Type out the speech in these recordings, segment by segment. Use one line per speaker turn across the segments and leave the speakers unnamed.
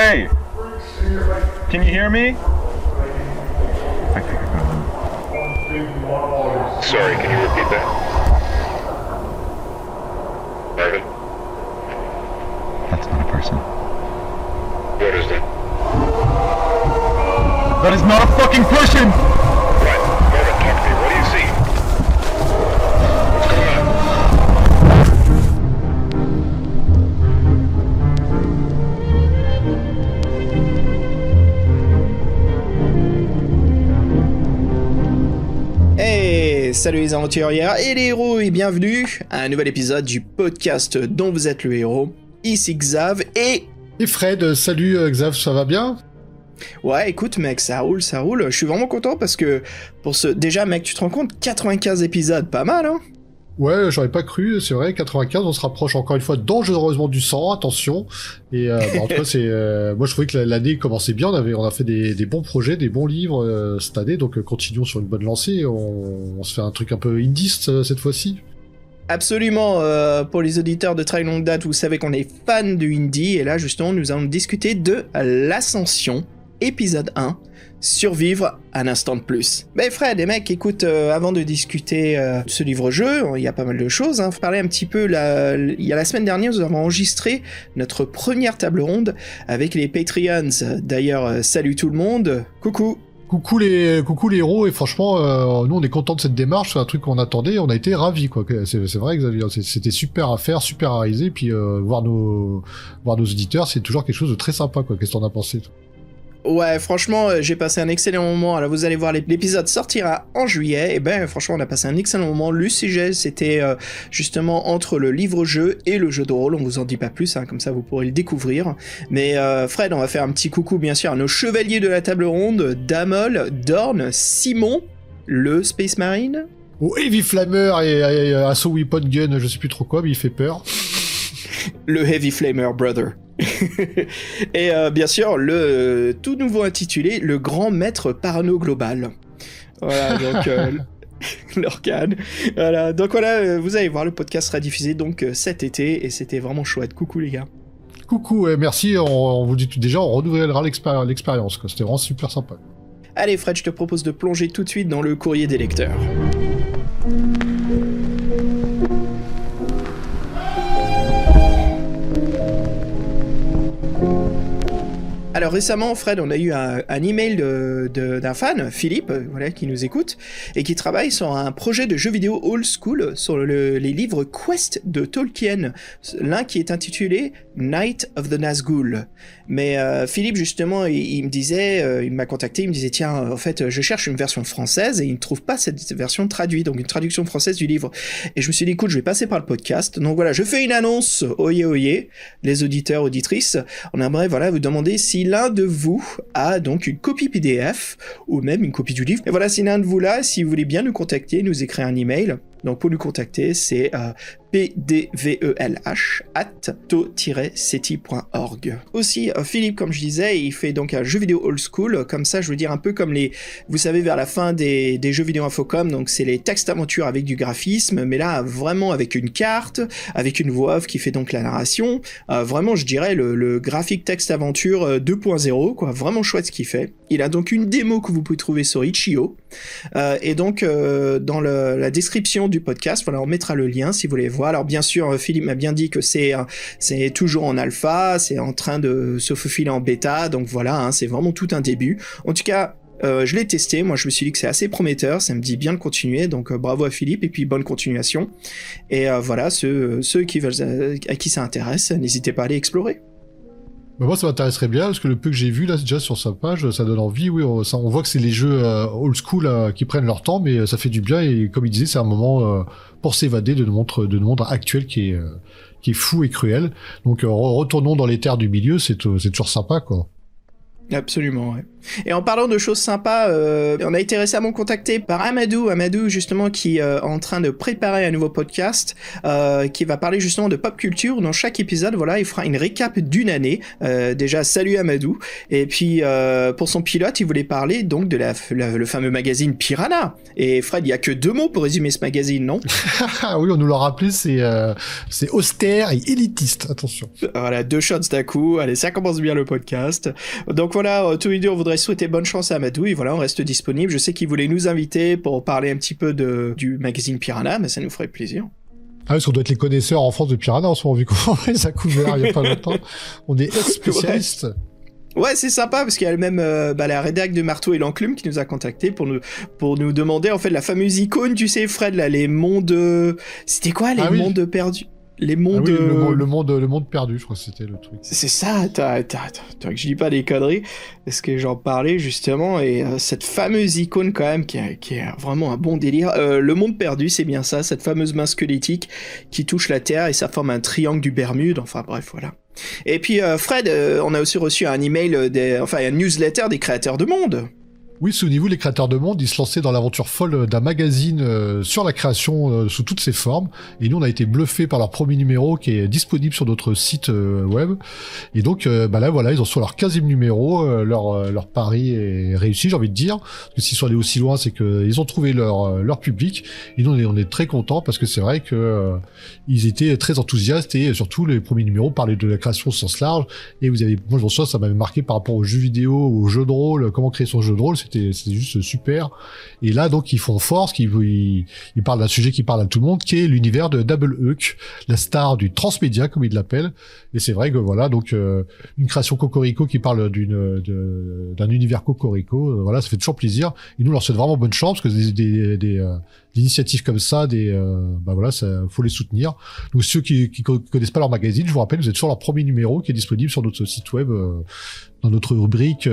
Hey! Can you hear me? I think I got him.
Sorry, can you repeat that? Marvin?
That's not a person.
What is that?
That is not a fucking person!
What? Marvin, talk to me. What do you see? What's going on?
Hey, salut les aventuriers et les héros et bienvenue à un nouvel épisode du podcast dont vous êtes le héros. Ici Xav et
Fred, salut Xav, ça va bien?
ouais, écoute mec, ça roule. Je suis vraiment content parce que déjà mec, tu te rends compte, 95 épisodes, pas mal hein?
Ouais, j'aurais pas cru, c'est vrai, 95, on se rapproche encore une fois dangereusement du 100, attention. Et en tout cas, moi je trouvais que l'année commençait bien, on a fait des bons projets, des bons livres cette année, donc continuons sur une bonne lancée, on se fait un truc un peu indie cette fois-ci.
Absolument, pour les auditeurs de très longue date, vous savez qu'on est fan de indie et là justement nous allons discuter de l'Ascension, épisode 1. Survivre un instant de plus. Mais Fred, et mec, écoute, avant de discuter de ce livre-jeu, il y a pas mal de choses. Faut parler un petit peu. Il y a la semaine dernière, nous avons enregistré notre première table ronde avec les Patreons. D'ailleurs, salut tout le monde. Coucou.
Coucou les héros, et franchement, nous on est contents de cette démarche, c'est un truc qu'on attendait, on a été ravis quoi. C'est vrai Xavier, c'était super à faire, super à réaliser, puis voir nos auditeurs, c'est toujours quelque chose de très sympa quoi. Qu'est-ce que t'en as pensé toi?
Ouais, franchement, j'ai passé un excellent moment. Alors, vous allez voir, l'épisode sortira en juillet. Et ben, franchement, on a passé un excellent moment. Le sujet, c'était justement entre le livre-jeu et le jeu de rôle. On vous en dit pas plus, hein, comme ça, vous pourrez le découvrir. Mais Fred, on va faire un petit coucou, bien sûr, à nos chevaliers de la table ronde, Damol, Dorn, Simon, le Space Marine.
Oh, Heavy Flamer et Assault Weapon Gun, je sais plus trop quoi, mais il fait peur.
Le Heavy Flamer Brother. Et bien sûr, le tout nouveau intitulé Le Grand Maître Parano Global. Voilà, donc l'organe. Voilà, donc voilà, vous allez voir, le podcast sera diffusé donc cet été et c'était vraiment chouette. Coucou les gars.
Coucou, merci, on vous dit déjà, on renouvellera l'expérience, quoi. C'était vraiment super sympa.
Allez Fred, je te propose de plonger tout de suite dans le courrier des lecteurs. Alors récemment, Fred, on a eu un email d'un fan, Philippe, voilà, qui nous écoute, et qui travaille sur un projet de jeu vidéo old school sur les livres Quest de Tolkien, l'un qui est intitulé Night of the Nazgûl. Mais Philippe, justement, il me disait, il m'a contacté, il me disait, tiens, en fait, je cherche une version française, et il ne trouve pas cette version traduite, donc une traduction française du livre. Et je me suis dit, écoute, je vais passer par le podcast. Donc voilà, je fais une annonce, oyez, les auditeurs, auditrices. On aimerait, voilà, vous demander si l'un de vous a donc une copie PDF ou même une copie du livre. Et voilà, si l'un de vous là, si vous voulez bien nous contacter, nous écrire un email. Donc pour nous contacter, c'est pdvelh@to-seti.org. Aussi, Philippe, comme je disais, il fait donc un jeu vidéo old school, comme ça, je veux dire un peu comme vous savez, vers la fin des jeux vidéo Infocom, donc c'est les textes aventures avec du graphisme, mais là, vraiment avec une carte, avec une voix off qui fait donc la narration, vraiment, je dirais, le graphique texte aventure 2.0, quoi, vraiment chouette ce qu'il fait. Il a donc une démo que vous pouvez trouver sur Itch.io, et donc, dans la description du podcast, voilà, on mettra le lien si vous voulez voir. Alors bien sûr, Philippe m'a bien dit que c'est toujours en alpha, c'est en train de se faufiler en bêta, donc voilà, hein, c'est vraiment tout un début. En tout cas, je l'ai testé, moi je me suis dit que c'est assez prometteur, ça me dit bien de continuer, donc bravo à Philippe et puis bonne continuation. Et voilà, ceux à qui ça intéresse, n'hésitez pas à aller explorer.
Bah moi ça m'intéresserait bien parce que le peu que j'ai vu là déjà sur sa page, ça donne envie. Oui, on voit que c'est les jeux old school qui prennent leur temps, mais ça fait du bien et comme il disait, c'est un moment pour s'évader de notre monde actuel qui est fou et cruel. Donc retournons dans les terres du milieu, c'est toujours sympa quoi.
Absolument, ouais. Et en parlant de choses sympas, on a été récemment contacté par Amadou justement qui est en train de préparer un nouveau podcast qui va parler justement de pop culture. Dans chaque épisode, voilà, il fera une récap d'une année. Déjà, salut Amadou. Et puis pour son pilote, il voulait parler donc de le fameux magazine Piranha. Et Fred, il y a que 2 mots pour résumer ce magazine, non?
Oui, on nous l'a rappelé, c'est austère et élitiste. Attention.
Voilà, 2 shots d'un coup. Allez, ça commence bien le podcast. Donc voilà, tous les deux, on voudrait souhaiter bonne chance à Amadou, et voilà, on reste disponible. Je sais qu'il voulait nous inviter pour parler un petit peu du magazine Piranha, mais ça nous ferait plaisir.
Ah, parce qu'on doit être les connaisseurs en France de Piranha en ce moment, vu qu'on les a couverts il y a pas longtemps. On est spécialistes.
Ouais, c'est sympa parce qu'il y a même la rédac de Marteau et l'Enclume qui nous a contactés pour nous demander en fait la fameuse icône, tu sais Fred, là, les mondes... C'était quoi les mondes perdus? Les mondes...
Ah oui, le monde perdu, je crois que c'était le truc.
C'est ça, attends, que je dis pas des conneries, parce que j'en parlais justement, et cette fameuse icône quand même, qui est vraiment un bon délire. Le monde perdu, c'est bien ça, cette fameuse main squelettique qui touche la Terre, et ça forme un triangle du Bermude, enfin bref, voilà. Et puis Fred, on a aussi reçu un email, un newsletter des créateurs de monde.
Oui, souvenez-vous, les créateurs de monde, ils se lançaient dans l'aventure folle d'un magazine sur la création sous toutes ses formes. Et nous, on a été bluffés par leur premier numéro qui est disponible sur notre site web. Et donc, là, voilà, ils ont sur leur 15e numéro, leur pari est réussi, j'ai envie de dire. Parce que s'ils sont allés aussi loin, c'est qu'ils ont trouvé leur public. Et nous, on est très contents parce que c'est vrai que ils étaient très enthousiastes et surtout, les premiers numéros parlaient de la création au sens large. Et moi, je m'en souviens, ça m'avait marqué par rapport aux jeux vidéo, aux jeux de rôle, comment créer son jeu de rôle. C'était juste super. Et là, donc, ils font force, ils parlent d'un sujet qui parle à tout le monde, qui est l'univers de Double Huck, la star du transmédia, comme ils l'appellent. Et c'est vrai que voilà, donc, une création Cocorico qui parle d'un univers Cocorico, voilà, ça fait toujours plaisir. Et nous, on leur souhaite vraiment bonne chance, parce que des initiatives comme ça, voilà, ça, faut les soutenir. Donc, ceux qui connaissent pas leur magazine, je vous rappelle, vous êtes sur leur premier numéro qui est disponible sur notre site web, dans notre rubrique,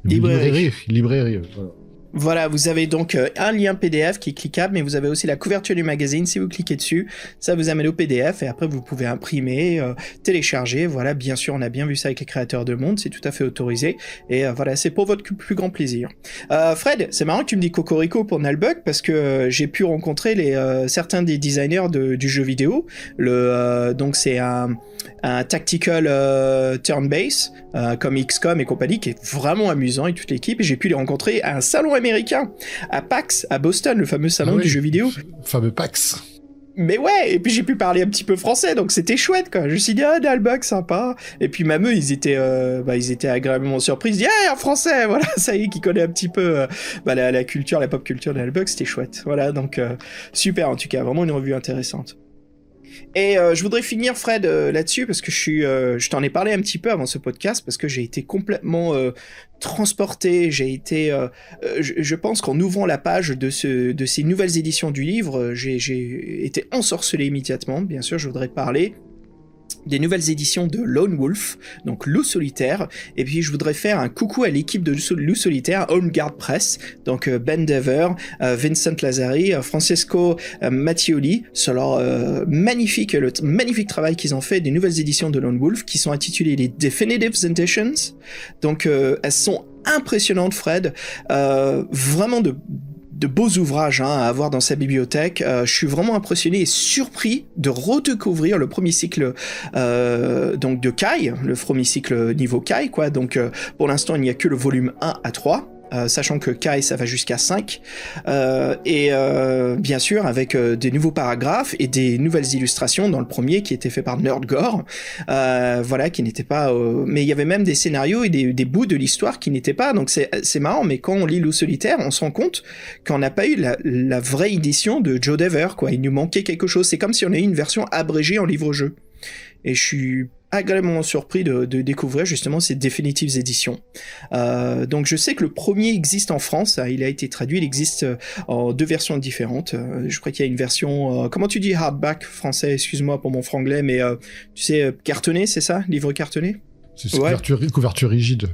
Librairie, voilà.
Voilà, vous avez donc un lien PDF qui est cliquable, mais vous avez aussi la couverture du magazine. Si vous cliquez dessus, ça vous amène au PDF et après vous pouvez imprimer, télécharger. Voilà, bien sûr, on a bien vu ça avec les créateurs de monde, c'est tout à fait autorisé. Et voilà, c'est pour votre plus grand plaisir. Fred, c'est marrant que tu me dis Cocorico pour Nullbug parce que j'ai pu rencontrer certains des designers du jeu vidéo. Donc c'est un tactical turn-based comme XCOM et compagnie qui est vraiment amusant avec toute l'équipe, et j'ai pu les rencontrer à un salon américain à PAX à Boston, le fameux salon du jeu vidéo,
fameux PAX.
Mais ouais, et puis j'ai pu parler un petit peu français, donc c'était chouette quoi. Je me suis dit Nullbug sympa, et puis même eux ils étaient agréablement surpris, ils se disent un français, voilà, ça y est, qui connaît un petit peu la culture, la pop culture de Nullbug, c'était chouette. Voilà, donc super, en tout cas vraiment une revue intéressante. Et je voudrais finir Fred là-dessus parce que je t'en ai parlé un petit peu avant ce podcast parce que j'ai été complètement transporté, je pense qu'en ouvrant la page de ces nouvelles éditions du livre, j'ai été ensorcelé immédiatement. Bien sûr, je voudrais parler des nouvelles éditions de Lone Wolf, donc Loup Solitaire, et puis je voudrais faire un coucou à l'équipe de Loup Solitaire, Home Guard Press, donc Ben Dever, Vincent Lazzari, Francesco Mattioli, sur leur magnifique travail qu'ils ont fait des nouvelles éditions de Lone Wolf, qui sont intitulées les Definitive Editions, donc elles sont impressionnantes Fred, vraiment de beaux ouvrages à avoir dans sa bibliothèque. Je suis vraiment impressionné et surpris de redécouvrir le premier cycle donc de Kai, le premier cycle niveau Kai quoi. Donc pour l'instant il n'y a que le volume 1 à 3. Sachant que Kai ça va jusqu'à 5 et bien sûr avec des nouveaux paragraphes et des nouvelles illustrations dans le premier qui était fait par Nerdgore, voilà, qui n'était pas mais il y avait même des scénarios et des bouts de l'histoire qui n'étaient pas, donc c'est marrant, mais quand on lit Loup Solitaire on se rend compte qu'on n'a pas eu la vraie édition de Joe Dever quoi, il nous manquait quelque chose, c'est comme si on avait eu une version abrégée en livre-jeu, et je suis agréablement surpris de découvrir justement ces définitives éditions. Donc je sais que le premier existe en France, il a été traduit, il existe en 2 versions différentes. Je crois qu'il y a une version, comment tu dis hardback français, excuse-moi pour mon franglais, mais tu sais, cartonné, c'est ça, livre cartonné?
C'est couverture rigide.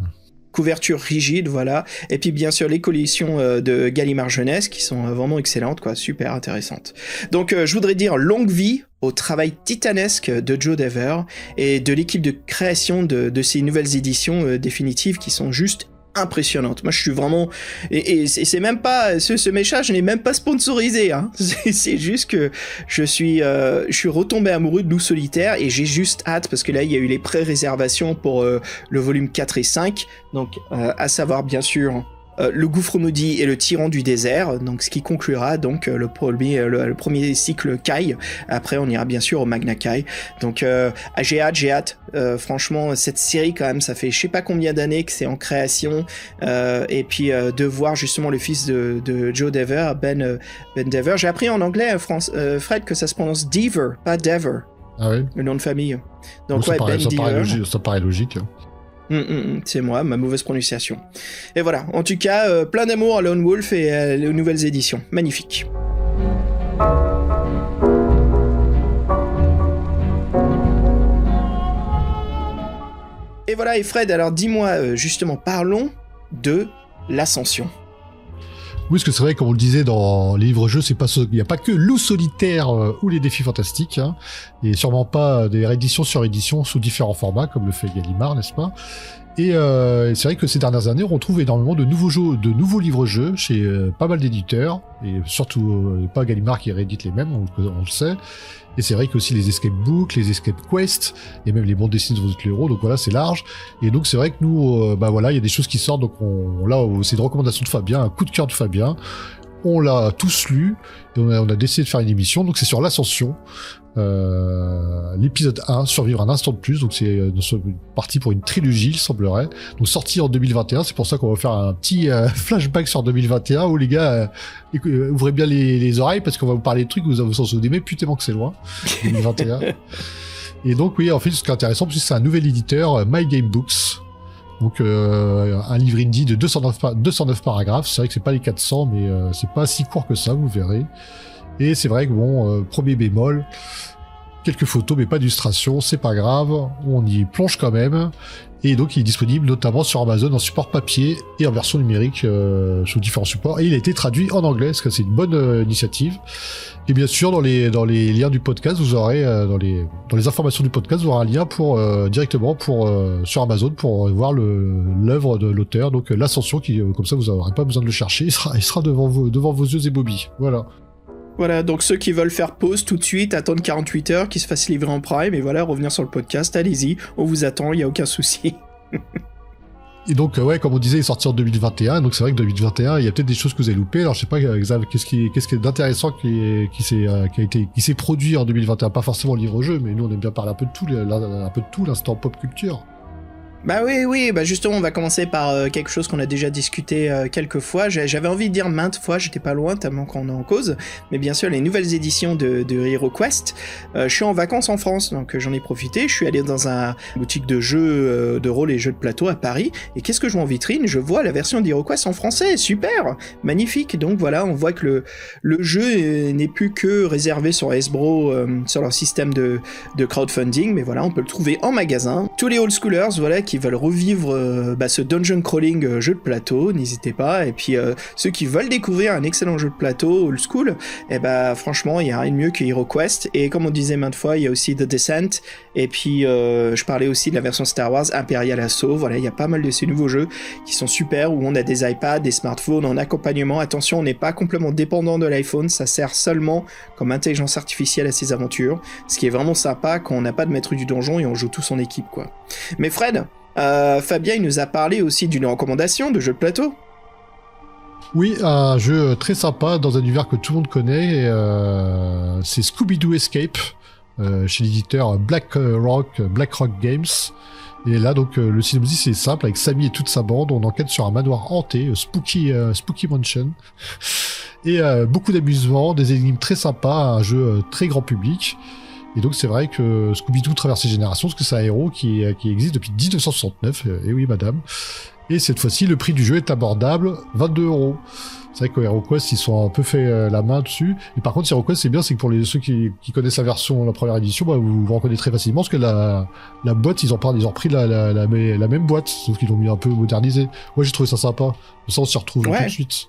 couverture rigide, voilà. Et puis bien sûr les collections de Gallimard Jeunesse qui sont vraiment excellentes, quoi, super intéressantes. Donc je voudrais dire longue vie au travail titanesque de Joe Dever et de l'équipe de création de ces nouvelles éditions définitives qui sont juste impressionnante. Moi, je suis vraiment et c'est même pas ce message n'est même pas sponsorisé. Hein. C'est juste que je suis retombé amoureux de Loup Solitaire et j'ai juste hâte parce que là, il y a eu les pré-réservations pour le volume 4 et 5. Donc, à savoir bien sûr. Le gouffre maudit et le tyran du désert, donc ce qui conclura donc le premier cycle Kai. Après on ira bien sûr au Magna Kai. Donc j'ai hâte. Franchement cette série quand même ça fait je sais pas combien d'années que c'est en création et puis de voir justement le fils de Joe Dever, Ben Dever. J'ai appris en anglais Fred que ça se prononce Dever, pas Dever.
Ah oui.
Le nom de famille. Donc
ça
ouais
paraît,
Ben Dever.
ça paraît logique.
C'est moi, ma mauvaise prononciation. Et voilà, en tout cas, plein d'amour à Lone Wolf et aux nouvelles éditions. Magnifique. Et voilà, et Fred, alors dis-moi, justement, parlons de l'Ascension.
Oui, parce que c'est vrai, comme on le disait dans les livres-jeux, il n'y a pas que Loup Solitaire ou les défis fantastiques, hein, et sûrement pas des rééditions sur éditions sous différents formats, comme le fait Gallimard, n'est-ce pas ? Et c'est vrai que ces dernières années, on retrouve énormément de nouveaux livres-jeux chez pas mal d'éditeurs, et surtout pas Gallimard qui réédite les mêmes, on le sait. Et c'est vrai que aussi les escape books, les escape quests, et même les bandes dessinées de votre héros, donc voilà, c'est large. Et donc c'est vrai que nous, voilà, il y a des choses qui sortent, donc là, c'est une recommandation de Fabien, un coup de cœur de Fabien. On l'a tous lu, et on a décidé de faire une émission, donc c'est sur l'Ascension. L'épisode 1, Survivre un instant de plus, donc c'est parti pour une trilogie, il semblerait, donc sorti en 2021, c'est pour ça qu'on va faire un petit flashback sur 2021, où les gars, ouvrez bien les oreilles, parce qu'on va vous parler de trucs, vous vous en souvenez, mais putain que c'est loin, 2021. Et donc oui, en fait, ce qui est intéressant, c'est un nouvel éditeur, My Game Books, donc un livre indie de 209 paragraphes, c'est vrai que c'est pas les 400, mais c'est pas si court que ça, vous verrez. Et c'est vrai que bon, premier bémol, quelques photos mais pas d'illustration, c'est pas grave, on y plonge quand même. Et donc il est disponible notamment sur Amazon en support papier et en version numérique sous différents supports. Et il a été traduit en anglais, parce que c'est une bonne initiative. Et bien sûr, dans les liens du podcast, vous aurez dans les informations du podcast, vous aurez un lien pour directement sur Amazon pour voir l'œuvre de l'auteur. Donc l'Ascension, qui comme ça vous n'aurez pas besoin de le chercher, il sera devant vos yeux et Bobby. Voilà.
Voilà, donc ceux qui veulent faire pause tout de suite, attendre 48 heures, qu'ils se fassent livrer en Prime, et voilà, revenir sur le podcast, allez-y, on vous attend, il n'y a aucun souci.
Et donc, ouais, comme on disait, il est sorti en 2021, donc c'est vrai que 2021, il y a peut-être des choses que vous avez loupées, alors je sais pas, qu'est-ce qui est d'intéressant qui s'est produit en 2021, pas forcément le livre-jeu, mais nous on aime bien parler un peu de tout, l'instant pop culture.
Bah oui, bah justement, on va commencer par quelque chose qu'on a déjà discuté quelques fois. J'avais envie de dire maintes fois, j'étais pas loin tellement qu'on est en cause, mais bien sûr les nouvelles éditions de HeroQuest. Je suis en vacances en France, donc j'en ai profité. Je suis allé dans une boutique de jeux de rôle et jeux de plateau à Paris, et qu'est-ce que je vois en vitrine ? Je vois la version d'HeroQuest en français, super, magnifique. Donc voilà, on voit que le jeu n'est plus que réservé sur Hasbro, sur leur système de crowdfunding, mais voilà, on peut le trouver en magasin. Tous les old schoolers, voilà, qui veulent revivre ce dungeon crawling jeu de plateau, n'hésitez pas. Et puis ceux qui veulent découvrir un excellent jeu de plateau old school, franchement il n'y a rien de mieux que HeroQuest. Et comme on disait maintes fois, il y a aussi The Descent, et puis je parlais aussi de la version Star Wars Imperial Assault. Voilà, il y a pas mal de ces nouveaux jeux qui sont super, où on a des iPads, des smartphones en accompagnement. Attention, on n'est pas complètement dépendant de l'iPhone, ça sert seulement comme intelligence artificielle à ces aventures, ce qui est vraiment sympa quand on n'a pas de maître du donjon et on joue tous en équipe, quoi. Mais Fred, Fabien, il nous a parlé aussi d'une recommandation de jeu de plateau.
Oui, un jeu très sympa dans un univers que tout le monde connaît, c'est Scooby-Doo Escape, chez l'éditeur BlackRock Games. Et là, donc, le synopsis est simple, avec Sammy et toute sa bande, on enquête sur un manoir hanté, Spooky Mansion. Et beaucoup d'amusement, des énigmes très sympas, un jeu très grand public. Et donc c'est vrai que Scooby-Doo traverse les générations, parce que c'est un héros qui existe depuis 1969, et oui madame. Et cette fois-ci, le prix du jeu est abordable, 22€. C'est vrai que HeroQuest, ils sont un peu fait la main dessus. Et par contre, HeroQuest, c'est bien, c'est que pour ceux qui connaissent la première édition, bah, vous reconnaîtrez facilement, parce que la boîte, ils ont repris la même boîte, sauf qu'ils l'ont mis un peu modernisé. Moi, j'ai trouvé ça sympa. Ça, on s'y retrouve tout de suite.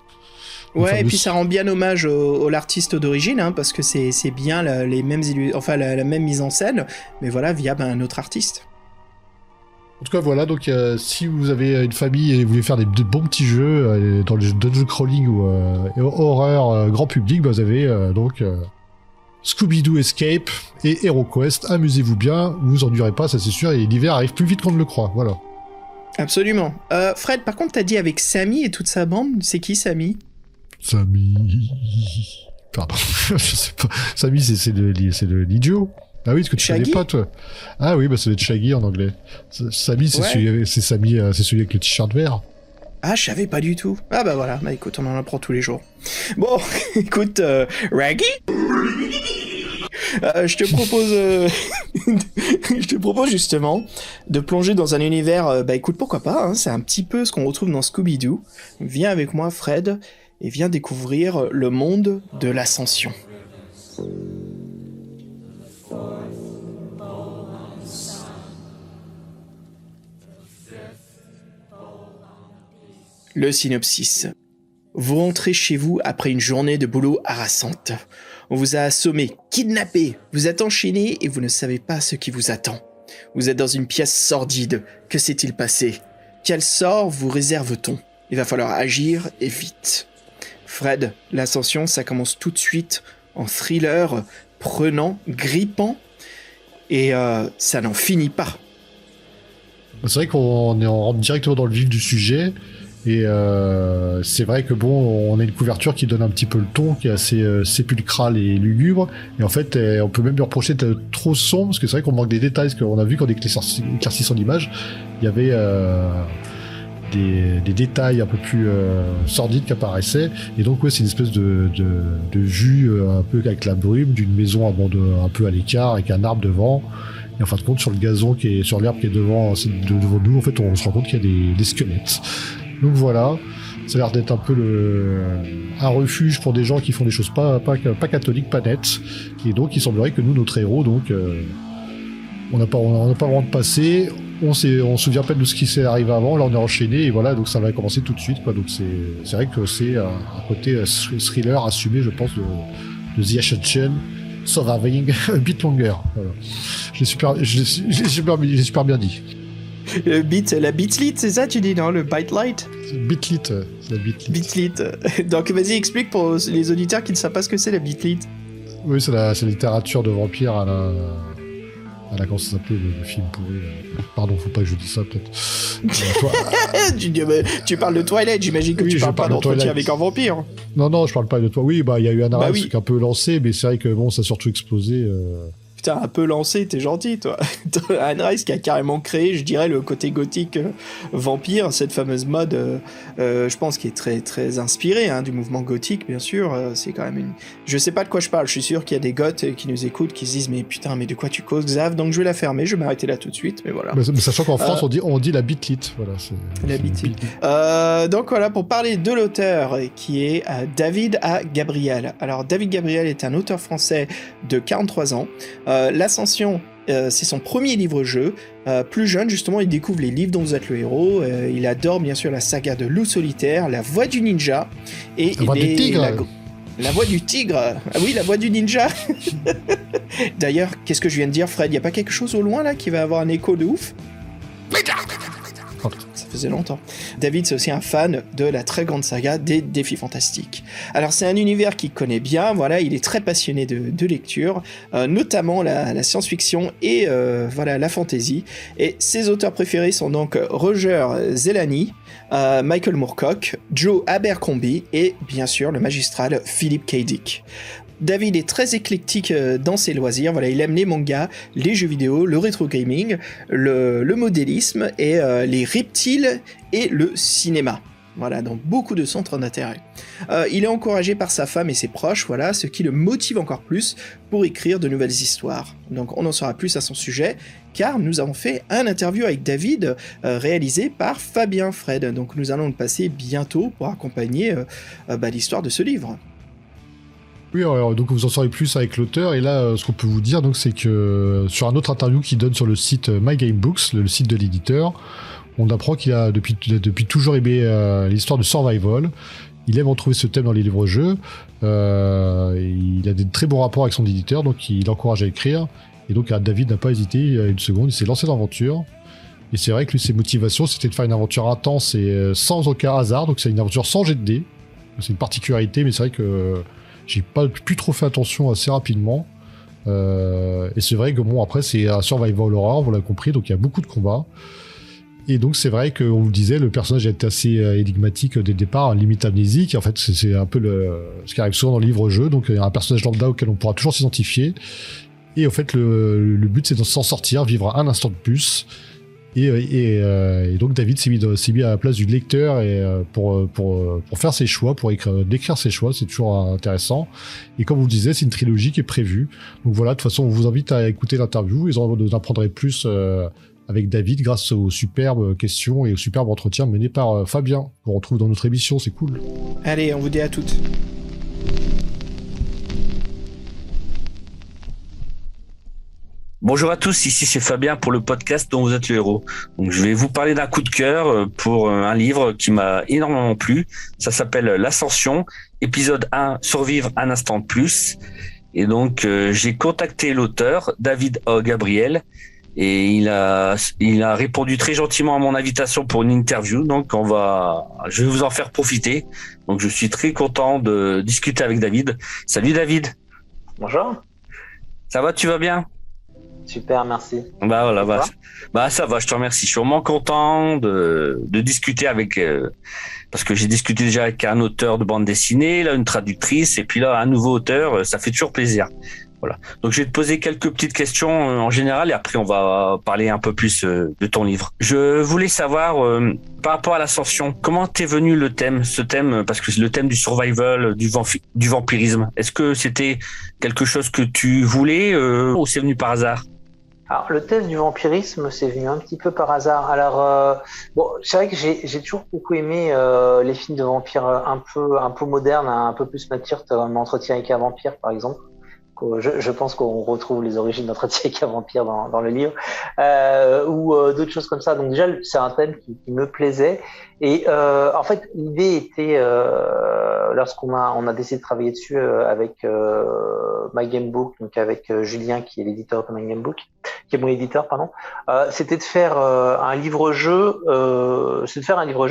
Ouais, et puis ça rend bien hommage à l'artiste d'origine, hein, parce que c'est bien les mêmes la même mise en scène, mais voilà, via un autre artiste.
En tout cas, voilà, donc si vous avez une famille et vous voulez faire de bons petits jeux dans le dungeon crawling ou horreur grand public, bah, vous avez donc Scooby-Doo Escape et HeroQuest. Amusez-vous bien, vous vous ennuierez pas, ça c'est sûr, et l'hiver arrive plus vite qu'on ne le croit, voilà.
Absolument. Fred, par contre, t'as dit avec Sammy et toute sa bande, c'est qui Sammy ?
Sammy... Pardon, je sais pas. Sammy, c'est de l'idiot. Ah oui, ce que tu connais pas, toi. Ah oui, bah ça doit être Shaggy en anglais. Sammy, c'est Sammy, c'est celui avec le t-shirt vert.
Ah, je savais pas du tout. Ah bah voilà, bah écoute, on en apprend tous les jours. Bon, écoute, Raggy, je te propose justement de plonger dans un univers, bah écoute, pourquoi pas, hein, c'est un petit peu ce qu'on retrouve dans Scooby-Doo. Viens avec moi, Fred, et viens découvrir le monde de l'ascension. Le synopsis. Vous rentrez chez vous après une journée de boulot harassante. On vous a assommé, kidnappé, vous êtes enchaîné et vous ne savez pas ce qui vous attend. Vous êtes dans une pièce sordide. Que s'est-il passé ? Quel sort vous réserve-t-on ? Il va falloir agir et vite. Fred, l'ascension, ça commence tout de suite en thriller, prenant, grippant, et ça n'en finit pas.
C'est vrai qu'on rentre directement dans le vif du sujet. Et c'est vrai que bon, on a une couverture qui donne un petit peu le ton, qui est assez sépulcrale et lugubre. Et en fait, on peut même lui reprocher d'être trop sombre, parce que c'est vrai qu'on manque des détails. Parce qu'on a vu qu'en éclaircissant l'image, il y avait des détails un peu plus sordides qui apparaissaient. Et donc, ouais, c'est une espèce de vue un peu avec la brume d'une maison abandonnée, un peu à l'écart, avec un arbre devant. Et en fin de compte, sur le gazon sur l'herbe qui est devant nous, en fait, on se rend compte qu'il y a des squelettes. Donc voilà, ça a l'air d'être un peu un refuge pour des gens qui font des choses pas catholiques, pas nettes. Et donc il semblerait que nous, notre héros, donc on n'a pas vraiment de passé, on se souvient pas de ce qui s'est arrivé avant, là on est enchaîné et voilà, donc ça va commencer tout de suite, quoi. Donc c'est vrai que c'est un côté thriller assumé, je pense, de The Ascension, Surviving a bit longer. Voilà. J'ai super bien dit.
La bitlit, c'est ça tu dis, non? Le bitlight?
Bitlit, c'est la bitlit.
Bitlit. Donc vas-y, explique pour les auditeurs qui ne savent pas ce que c'est la bitlit.
Oui, c'est la littérature de vampire à la comment ça s'appelait le film pourri. Pardon, faut pas que je dise ça peut-être.
Tu parles de Twilight, j'imagine que tu parles pas d'entretien avec un vampire.
Non, je parle pas de toi. Oui, bah il y a eu un arrêt qui a un peu lancé, mais c'est vrai que bon, ça a surtout explosé.
Putain, un peu lancé, t'es gentil, toi. Anne Rice qui a carrément créé, je dirais, le côté gothique vampire, cette fameuse mode, je pense, qui est très, très inspirée du mouvement gothique, bien sûr. C'est quand même une... Je sais pas de quoi je parle, je suis sûr qu'il y a des goths qui nous écoutent, qui se disent, mais putain, mais de quoi tu causes, Xav? Donc je vais la fermer, je vais m'arrêter là tout de suite, mais voilà.
Mais sachant qu'en France, on dit la bitlit, voilà.
La bitlit. Donc voilà, pour parler de l'auteur, qui est David A. Gabriel. Alors, David Gabriel est un auteur français de 43 ans. L'Ascension, c'est son premier livre-jeu. Plus jeune, justement, il découvre les livres dont vous êtes le héros. Il adore, bien sûr, la saga de Loup solitaire, La Voix du ninja. Et
la Voix du tigre.
La Voix du tigre. Ah oui, La Voix du ninja. D'ailleurs, qu'est-ce que je viens de dire, Fred? Y a pas quelque chose au loin, là, qui va avoir un écho de ouf? Ça faisait longtemps. David, c'est aussi un fan de la très grande saga des Défis Fantastiques. Alors, c'est un univers qu'il connaît bien, voilà, il est très passionné de lecture, notamment la science-fiction et voilà, la fantasy. Et ses auteurs préférés sont donc Roger Zelazny, Michael Moorcock, Joe Abercrombie et, bien sûr, le magistral Philip K. Dick. David est très éclectique dans ses loisirs, voilà, il aime les mangas, les jeux vidéo, le rétro gaming, le modélisme et les reptiles et le cinéma. Voilà, dans beaucoup de centres d'intérêt. Il est encouragé par sa femme et ses proches, voilà, ce qui le motive encore plus pour écrire de nouvelles histoires. Donc on en saura plus à son sujet, car nous avons fait un interview avec David, réalisé par Fabien Fred. Donc nous allons le passer bientôt pour accompagner l'histoire de ce livre.
Oui, alors, donc vous en saurez plus avec l'auteur, et là, ce qu'on peut vous dire, donc, c'est que sur un autre interview qu'il donne sur le site My Game Books, le site de l'éditeur, on apprend qu'il a depuis toujours aimé l'histoire de survival. Il aime retrouver ce thème dans les livres-jeux. Il a des très bons rapports avec son éditeur, donc il encourage à écrire. Et donc David n'a pas hésité une seconde, il s'est lancé dans l'aventure. Et c'est vrai que lui, ses motivations, c'était de faire une aventure intense et sans aucun hasard. Donc c'est une aventure sans jet de dés. C'est une particularité, mais c'est vrai que j'ai pas pu trop fait attention assez rapidement. Et c'est vrai que bon, après c'est un survival horror, vous l'avez compris, donc il y a beaucoup de combats. Et donc c'est vrai qu'on vous le disait, le personnage est assez énigmatique dès le départ, limite amnésique. En fait, c'est un peu ce qui arrive souvent dans le livre-jeu. Donc il y a un personnage lambda auquel on pourra toujours s'identifier. Et en fait, le but c'est de s'en sortir, vivre un instant de plus. Et donc David s'est mis à la place du lecteur pour faire ses choix, pour décrire ses choix. C'est toujours intéressant. Et comme vous le disiez, c'est une trilogie qui est prévue. Donc voilà, de toute façon, on vous invite à écouter l'interview. Vous en apprendrez plus avec David grâce aux superbes questions et au superbe entretien mené par Fabien, qu'on retrouve dans notre émission, c'est cool.
Allez, on vous dit à toutes.
Bonjour à tous, ici c'est Fabien pour le podcast dont vous êtes le héros. Donc je vais vous parler d'un coup de cœur pour un livre qui m'a énormément plu. Ça s'appelle L'Ascension, épisode 1, Survivre un instant de plus. Et donc j'ai contacté l'auteur, David O. Gabriel, et il a répondu très gentiment à mon invitation pour une interview. Donc je vais vous en faire profiter. Donc je suis très content de discuter avec David. Salut David.
Bonjour.
Ça va, tu vas bien?
Super, merci.
Bah ça va, je te remercie. Je suis vraiment content de discuter avec parce que j'ai discuté déjà avec un auteur de bande dessinée, là une traductrice, et puis là un nouveau auteur, ça fait toujours plaisir. Voilà. Donc je vais te poser quelques petites questions en général, et après on va parler un peu plus de ton livre. Je voulais savoir par rapport à l'ascension, comment t'es venu ce thème, parce que c'est le thème du survival, du vampirisme. Est-ce que c'était quelque chose que tu voulais ou c'est venu par hasard?
Alors, le thème du vampirisme, c'est venu un petit peu par hasard. Alors, c'est vrai que j'ai toujours beaucoup aimé les films de vampires un peu modernes, un peu plus matures, comme Entretien avec un vampire, par exemple. Je pense qu'on retrouve les origines d'Entretien avec un vampire dans le livre, ou d'autres choses comme ça. Donc déjà, c'est un thème qui me plaisait. Et en fait, l'idée était, lorsqu'on a décidé de travailler dessus avec My Game Book, donc avec Julien qui est l'éditeur de My Game Book, qui est mon éditeur, pardon, c'était de faire un livre-jeu,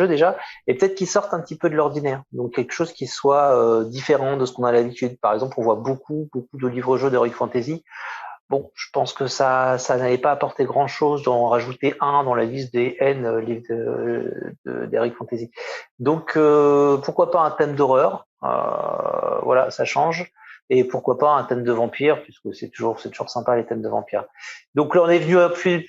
déjà, et peut-être qu'il sorte un petit peu de l'ordinaire, donc quelque chose qui soit différent de ce qu'on a l'habitude. Par exemple, on voit beaucoup de livres-jeux d'Heroic Fantasy. Bon, je pense que ça n'allait pas apporter grand-chose d'en rajouter un dans la liste des N livres d'Heroic Fantasy. Donc, pourquoi pas un thème d'horreur, voilà, ça change. Et pourquoi pas un thème de vampire, puisque c'est toujours sympa les thèmes de vampire. Donc là, on est venu au fil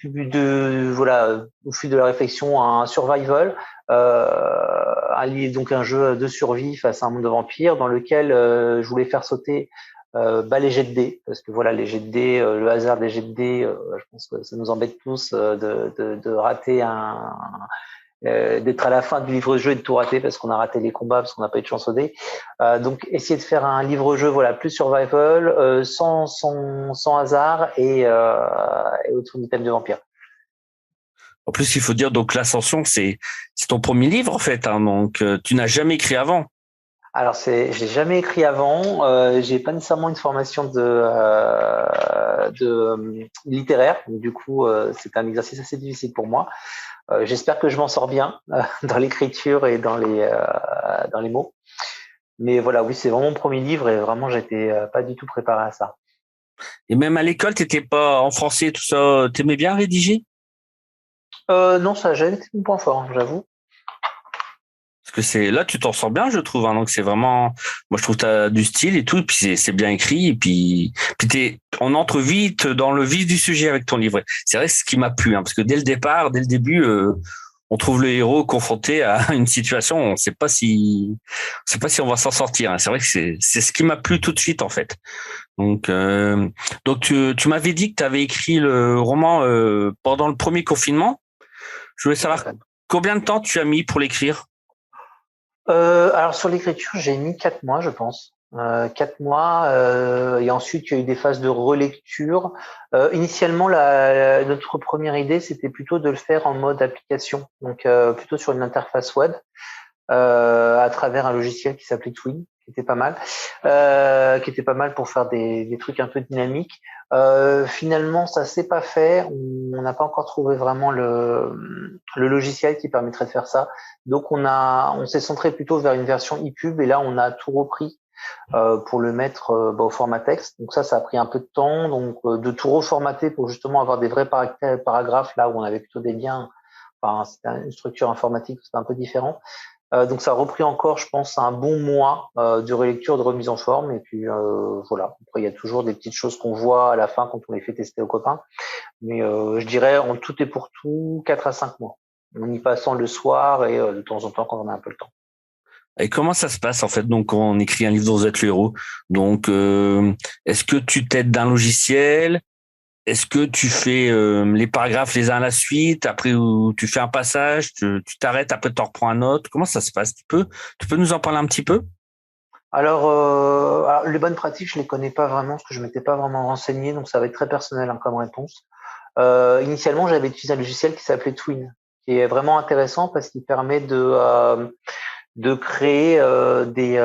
de la réflexion à un survival, donc un jeu de survie face à un monde de vampires, dans lequel je voulais faire sauter les jets de dés, parce que voilà, les jets de dés, le hasard des jets de dés, je pense que ça nous embête tous de rater d'être à la fin du livre-jeu et de tout rater parce qu'on a raté les combats, parce qu'on n'a pas eu de chance au dé. Donc essayer de faire un livre-jeu voilà plus survival, sans hasard et autour du thème de vampire.
En plus, il faut dire donc l'Ascension, c'est ton premier livre en fait, hein, donc tu n'as jamais écrit avant.
Alors j'ai jamais écrit avant, j'ai pas nécessairement une formation de littéraire, donc du coup c'est un exercice assez difficile pour moi. J'espère que je m'en sors bien dans l'écriture et dans les mots. Mais voilà, oui, c'est vraiment mon premier livre et vraiment j'étais pas du tout préparé à ça.
Et même à l'école, t'étais pas en français, tout ça, t'aimais bien rédiger?
Non, ça n'a jamais été mon point fort, j'avoue.
Parce que là, tu t'en sors bien, je trouve. Hein, donc c'est vraiment, moi je trouve que t'as du style et tout, et puis c'est bien écrit, et puis on entre vite dans le vif du sujet avec ton livre. C'est vrai, ce qui m'a plu, hein, parce que dès le début, on trouve le héros confronté à une situation, on sait pas si on va s'en sortir. C'est vrai que c'est ce qui m'a plu tout de suite en fait. Donc tu m'avais dit que tu avais écrit le roman pendant le premier confinement. Je voulais savoir combien de temps tu as mis pour l'écrire.
Alors sur l'écriture, j'ai mis 4 mois, je pense. 4 mois, et ensuite il y a eu des phases de relecture. Initialement, notre première idée, c'était plutôt de le faire en mode application, donc plutôt sur une interface web, à travers un logiciel qui s'appelait Twin, qui était pas mal pour faire des trucs un peu dynamiques. Finalement, ça s'est pas fait. On n'a pas encore trouvé vraiment le logiciel qui permettrait de faire ça. Donc on s'est centré plutôt vers une version ePub, et là on a tout repris pour le mettre au format texte. Donc ça a pris un peu de temps, donc de tout reformater pour justement avoir des vrais paragraphes là où on avait plutôt des liens. Enfin, c'était une structure informatique, c'était un peu différent. Donc ça a repris encore, je pense, un bon mois de relecture, de remise en forme, et puis voilà. Après, il y a toujours des petites choses qu'on voit à la fin quand on les fait tester aux copains, mais je dirais en tout et pour tout 4 à 5 mois. En y passant le soir et de temps en temps quand on a un peu le temps.
Et comment ça se passe en fait donc quand on écrit un livre dont vous êtes le héros? Donc est-ce que tu t'aides d'un logiciel? Est-ce que tu fais les paragraphes les uns à la suite, après où tu fais un passage, tu t'arrêtes, après tu en reprends un autre? Comment ça se passe? Tu peux nous en parler un petit peu?
Alors, les bonnes pratiques, je les connais pas vraiment parce que je m'étais pas vraiment renseigné, donc ça va être très personnel comme réponse. Initialement, j'avais utilisé un logiciel qui s'appelait Twin, qui est vraiment intéressant parce qu'il permet de créer des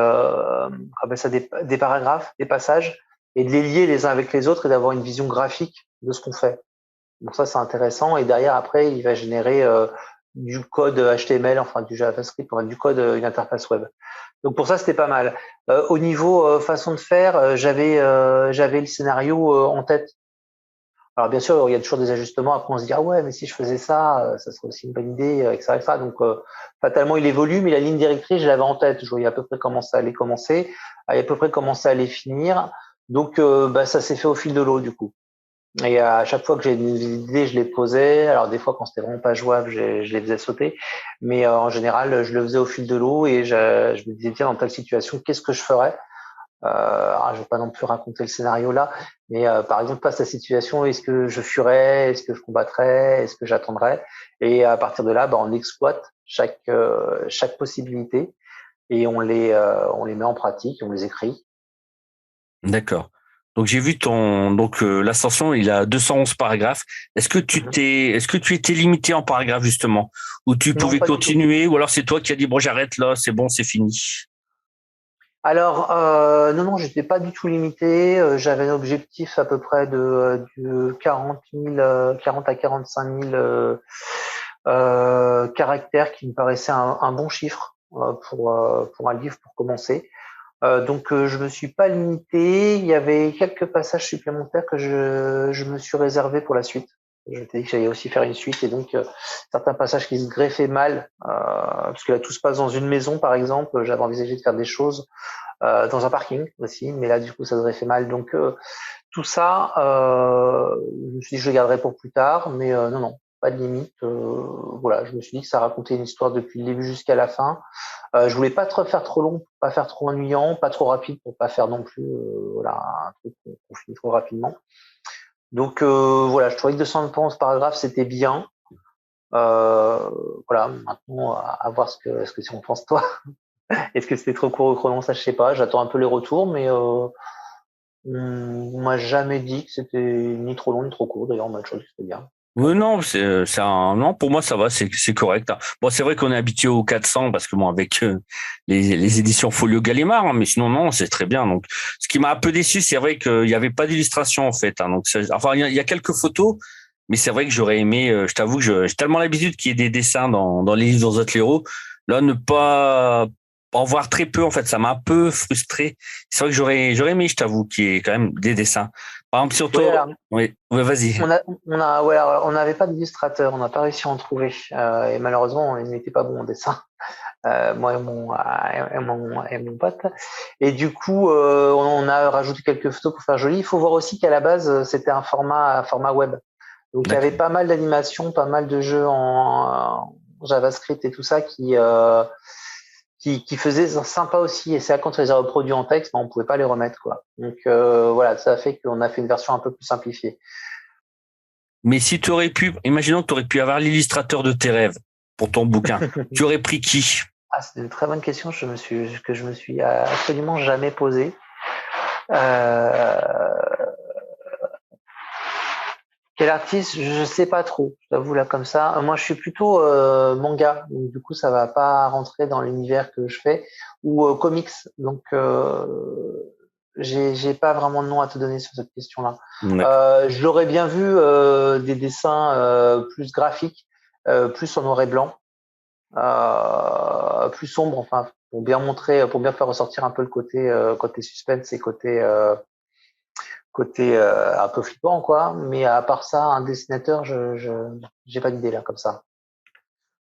paragraphes, des passages, et de les lier les uns avec les autres et d'avoir une vision graphique de ce qu'on fait. Donc ça, c'est intéressant. Et derrière, après, il va générer du code HTML, enfin du JavaScript, du code, une interface web. Donc pour ça, c'était pas mal. Au niveau façon de faire, j'avais le scénario en tête. Alors bien sûr, il y a toujours des ajustements. Après, on se dit ah ouais, mais si je faisais ça, ça serait aussi une bonne idée, etc. Donc fatalement, il évolue, mais la ligne directrice, je l'avais en tête. Je voyais à peu près comment ça allait commencer, à peu près comment ça allait finir. Donc ça s'est fait au fil de l'eau du coup. Et à chaque fois que j'ai une idée, je les posais. Alors des fois, quand c'était vraiment pas jouable, je les faisais sauter. Mais en général, je le faisais au fil de l'eau et je me disais tiens, dans telle situation, qu'est-ce que je ferais? Je vais pas non plus raconter le scénario là, mais par exemple, face à cette situation, est-ce que je fuirais, est-ce que je combattrais, est-ce que j'attendrais? Et à partir de là, on exploite chaque possibilité et on les met en pratique, on les écrit.
D'accord. Donc j'ai vu l'ascension, il a 211 paragraphes. Est-ce que tu étais limité en paragraphes justement, ou tu pouvais continuer, ou alors c'est toi qui as dit bon j'arrête là, c'est bon, c'est fini?
Alors non, j'étais pas du tout limité. J'avais un objectif à peu près de 40 à 45 000 caractères qui me paraissait un bon chiffre pour un livre pour commencer. Donc je me suis pas limité. Il y avait quelques passages supplémentaires que je me suis réservé pour la suite. Je t'ai dit que j'allais aussi faire une suite et donc certains passages qui se greffaient mal, parce que là tout se passe dans une maison par exemple. J'avais envisagé de faire des choses dans un parking aussi, mais là du coup ça se greffait mal. Donc tout ça, je me suis dit que je le garderai pour plus tard, mais non, pas de limite. Voilà, je me suis dit que ça racontait une histoire depuis le début jusqu'à la fin. Je voulais pas trop faire trop long, pour pas faire trop ennuyant, pas trop rapide pour pas faire non plus un truc qu'on finit trop rapidement. Donc voilà, je trouvais que 211 paragraphes c'était bien. Voilà, maintenant à voir ce que si on pense toi. Est-ce que c'était trop court ou trop long, ça je sais pas. J'attends un peu les retours, mais on m'a jamais dit que c'était ni trop long ni trop court. D'ailleurs, on m'a toujours dit que c'était bien.
Oui, non, non, pour moi, ça va, c'est correct. Bon, c'est vrai qu'on est habitué aux 400 parce que bon, avec les éditions Folio Gallimard, mais sinon, non, c'est très bien. Donc, ce qui m'a un peu déçu, c'est vrai qu'il n'y avait pas d'illustration, en fait. Donc, enfin, il y a quelques photos, mais c'est vrai que j'aurais aimé, je t'avoue que j'ai tellement l'habitude qu'il y ait des dessins dans les livres dont vous êtes les héros. Là, ne pas en voir très peu, en fait, ça m'a un peu frustré. C'est vrai que j'aurais aimé, je t'avoue, qu'il y ait quand même des dessins. Par exemple, surtout, oui, vas-y.
On n'avait pas d'illustrateur, on n'a pas réussi à en trouver. Et malheureusement, il n'était pas bon en dessin. Moi et mon pote. Et du coup, on a rajouté quelques photos pour faire joli. Il faut voir aussi qu'à la base, c'était un format web. Donc, il y avait pas mal d'animations, pas mal de jeux JavaScript et tout ça qui faisait sympa aussi. Et c'est là quand on les a reproduits en texte, on pouvait pas les remettre, quoi. Donc voilà, ça a fait qu'on a fait une version un peu plus simplifiée.
Mais si tu aurais pu, imaginons que tu aurais pu avoir l'illustrateur de tes rêves pour ton bouquin, tu aurais pris qui?
Ah, c'est une très bonne question que je me suis absolument jamais posée. Quel artiste? Je sais pas trop, je t'avoue là comme ça. Moi, je suis plutôt manga, donc du coup, ça va pas rentrer dans l'univers que je fais, ou comics. Donc, j'ai pas vraiment de nom à te donner sur cette question-là. Je l'aurais bien vu des dessins plus graphiques, plus en noir et blanc, plus sombre, enfin, pour bien montrer, pour bien faire ressortir un peu le côté suspense et côté un peu flippant, quoi. Mais à part ça, un dessinateur, j'ai pas d'idée là comme ça.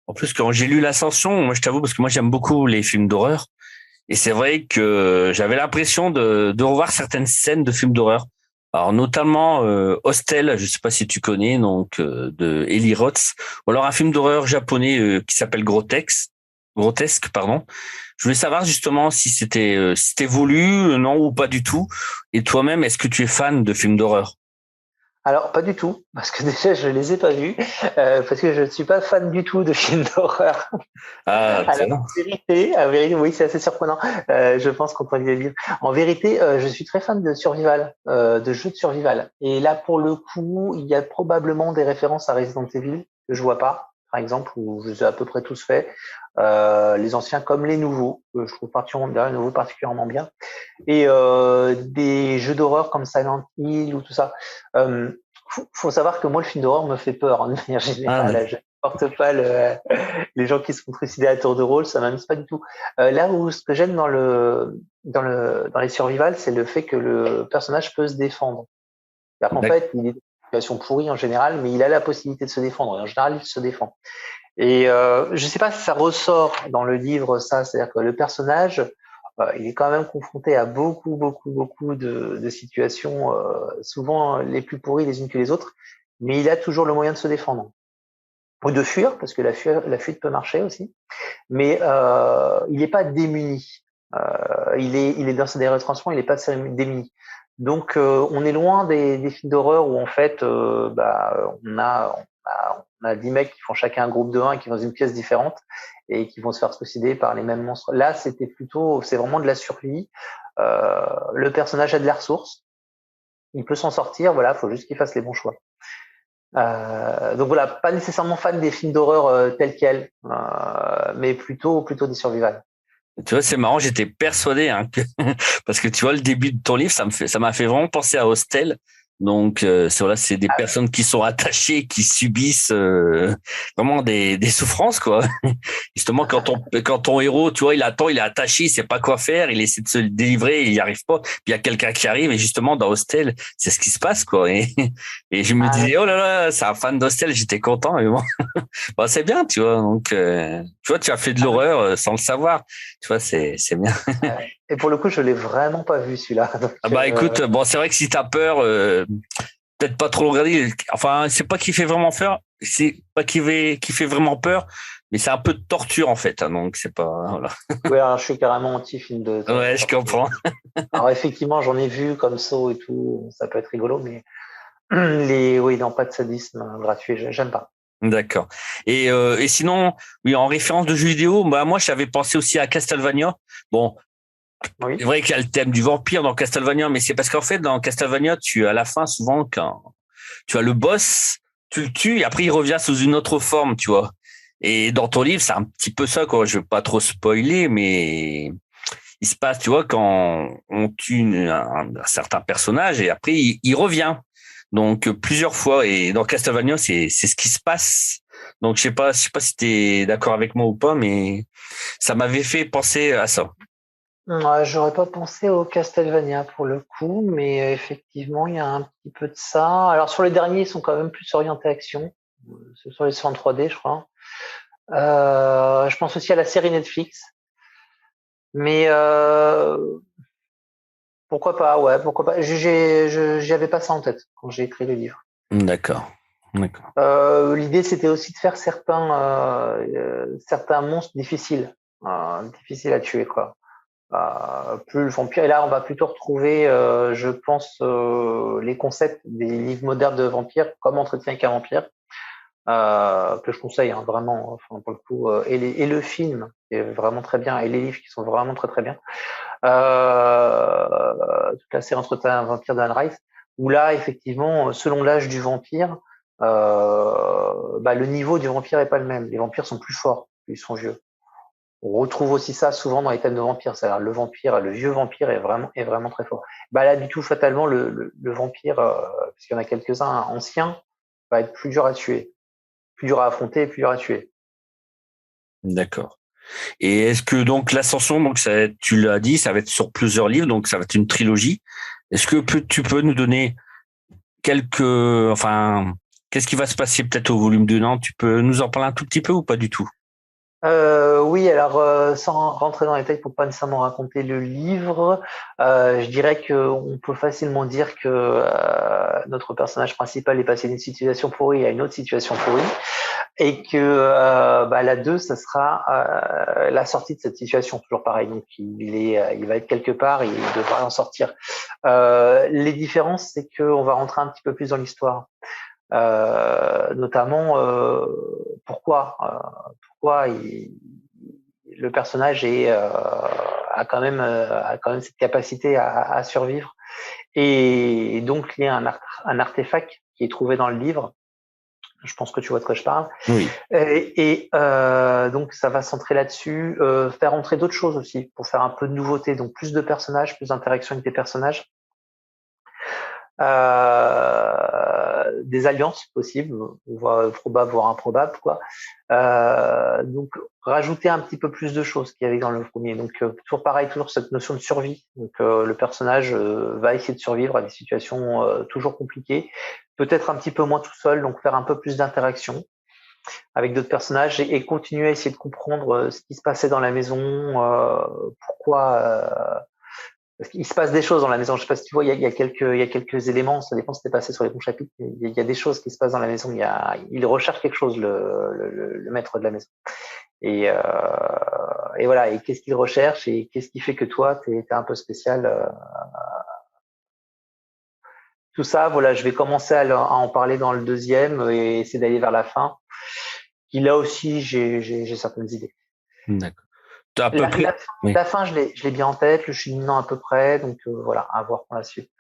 En plus, quand j'ai lu l'Ascension, moi je t'avoue, parce que moi j'aime beaucoup les films d'horreur, et c'est vrai que j'avais l'impression de revoir certaines scènes de films d'horreur. Alors notamment Hostel, je sais pas si tu connais, donc de Eli Roth, ou alors un film d'horreur japonais qui s'appelle Grotesque, pardon. Je voulais savoir justement si c'était voulu, non ou pas du tout. Et toi-même, est-ce que tu es fan de films d'horreur?
Alors, pas du tout, parce que déjà, je les ai pas vus, parce que je ne suis pas fan du tout de films d'horreur.
Ah,
Alors, en vérité, oui, c'est assez surprenant. Je pense qu'on pourrait le dire. En vérité, je suis très fan de survival, de jeux de survival. Et là, pour le coup, il y a probablement des références à Resident Evil que je vois pas, par exemple, où je les ai à peu près tous faits. Les anciens comme les nouveaux, je trouve les nouveaux particulièrement bien. Et des jeux d'horreur comme Silent Hill ou tout ça. Faut savoir que moi, le film d'horreur me fait peur, hein, de manière générale. Je ne porte pas les gens qui se font trucider à tour de rôle, ça m'amuse pas du tout. Là où ce que j'aime dans les survival, c'est le fait que le personnage peut se défendre. En fait, il est dans une situation pourrie en général, mais il a la possibilité de se défendre. Et en général, il se défend. Et je sais pas si ça ressort dans le livre, ça, c'est-à-dire que le personnage, il est quand même confronté à beaucoup de situations, souvent les plus pourries les unes que les autres, mais il a toujours le moyen de se défendre ou de fuir, parce que la fuite peut marcher aussi, mais il n'est pas démuni. Il est dans ses retransmissions, il n'est pas démuni. Donc on est loin des films d'horreur où en fait on a 10 mecs qui font chacun un groupe de 1 et qui vont dans une pièce différente et qui vont se faire trucider par les mêmes monstres. Là, c'est vraiment de la survie. Le personnage a de la ressource. Il peut s'en sortir, voilà, faut juste qu'il fasse les bons choix. Donc voilà, pas nécessairement fan des films d'horreur tels quels, mais plutôt des survival.
Tu vois, c'est marrant, j'étais persuadé, hein, parce que tu vois, le début de ton livre, ça m'a fait vraiment penser à Hostel. Donc, c'est des personnes qui sont attachées, qui subissent vraiment des souffrances, quoi. Justement, quand ton héros, tu vois, il est attaché, il sait pas quoi faire, il essaie de se délivrer, il y arrive pas. Puis il y a quelqu'un qui arrive, et justement, dans Hostel, c'est ce qui se passe, quoi. Et je me disais, oh là là, c'est un fan d'Hostel, j'étais content, mais bon, bon, c'est bien, tu vois. Donc, tu vois, tu as fait de l'horreur sans le savoir. Tu vois, c'est bien.
Et pour le coup, je l'ai vraiment pas vu celui-là. Donc,
écoute, bon, c'est vrai que si t'as peur, peut-être pas trop le regarder. Enfin, c'est pas qu'il fait vraiment peur, c'est pas qu'il fait vraiment peur, mais c'est un peu de torture en fait. Hein, donc c'est pas. Voilà.
Ouais, alors, je suis carrément anti-film de.
Ouais, je comprends.
Alors effectivement, j'en ai vu comme Saw et tout, ça peut être rigolo, mais non, pas de sadisme gratuit, j'aime pas.
D'accord. Et sinon, oui, en référence de jeux vidéo, bah moi j'avais pensé aussi à Castlevania. Bon.
Oui.
C'est vrai qu'il y a le thème du vampire dans Castlevania, mais c'est parce qu'en fait, dans Castlevania, à la fin, souvent, quand tu as le boss, tu le tues et après, il revient sous une autre forme, tu vois. Et dans ton livre, c'est un petit peu ça, quoi. Je veux pas trop spoiler, mais il se passe, tu vois, quand on tue un certain personnage et après, il revient. Donc, plusieurs fois. Et dans Castlevania, c'est ce qui se passe. Donc, je sais pas si t'es d'accord avec moi ou pas, mais ça m'avait fait penser à ça.
Ouais, j'aurais pas pensé au Castlevania pour le coup, mais effectivement, il y a un petit peu de ça. Alors sur les derniers, ils sont quand même plus orientés action. Ce sont les en 3D, je crois. Je pense aussi à la série Netflix. Mais pourquoi pas, ouais, pourquoi pas. J'avais pas ça en tête quand j'ai écrit le livre.
D'accord. D'accord.
L'idée, c'était aussi de faire certains monstres difficiles à tuer, quoi. Plus le vampire. Et là, on va plutôt retrouver, je pense, les concepts des livres modernes de vampires, comme Entretien avec un vampire, que je conseille vraiment, enfin, pour le coup, et le film est vraiment très bien, et les livres qui sont vraiment très très bien. Toute la série Entretien avec un vampire d'Anne Rice, où là, effectivement, selon l'âge du vampire, le niveau du vampire est pas le même. Les vampires sont plus forts, ils sont vieux. On retrouve aussi ça souvent dans les thèmes de vampires, c'est-à-dire le vieux vampire est vraiment très fort. Là, du tout, fatalement, le vampire, parce qu'il y en a quelques-uns anciens, va être plus dur à tuer, plus dur à affronter et plus dur à tuer.
D'accord. Et est-ce que donc l'Ascension, donc tu l'as dit, ça va être sur plusieurs livres, donc ça va être une trilogie. Est-ce que tu peux nous donner qu'est-ce qui va se passer peut-être au volume 2, non? Tu peux nous en parler un tout petit peu ou pas du tout?
Oui, alors sans rentrer dans les détails pour pas nécessairement raconter le livre, je dirais qu'on peut facilement dire que notre personnage principal est passé d'une situation pourrie à une autre situation pourrie, et que la 2, ça sera la sortie de cette situation, toujours pareil. Donc il va être quelque part et il devra en sortir. Les différences, c'est qu'on va rentrer un petit peu plus dans l'histoire. Notamment pourquoi le personnage a quand même cette capacité à survivre, et donc il y a un artefact qui est trouvé dans le livre. Je pense que tu vois de quoi je parle.
Oui.
Et donc ça va centrer là-dessus, faire entrer d'autres choses aussi pour faire un peu de nouveauté, donc plus de personnages, plus d'interaction avec des personnages. Des alliances possibles, voire probables, voire improbables, quoi. Donc rajouter un petit peu plus de choses qu'il y avait dans le premier. Donc toujours pareil, toujours cette notion de survie. Donc le personnage va essayer de survivre à des situations toujours compliquées, peut-être un petit peu moins tout seul, donc faire un peu plus d'interaction avec d'autres personnages et continuer à essayer de comprendre ce qui se passait dans la maison, pourquoi. Parce qu'il se passe des choses dans la maison. Je sais pas si tu vois, il y a quelques éléments. Ça dépend si t'es passé sur les bons chapitres. Il y a des choses qui se passent dans la maison. Il recherche quelque chose, le maître de la maison. Et voilà. Et qu'est-ce qu'il recherche et qu'est-ce qui fait que toi, t'es un peu spécial. Tout ça, voilà. Je vais commencer à en parler dans le deuxième et essayer d'aller vers la fin. Et là aussi, j'ai certaines idées.
D'accord. À peu près.
La fin, je l'ai bien en tête, le cheminement à peu près, donc voilà, à voir pour la suite.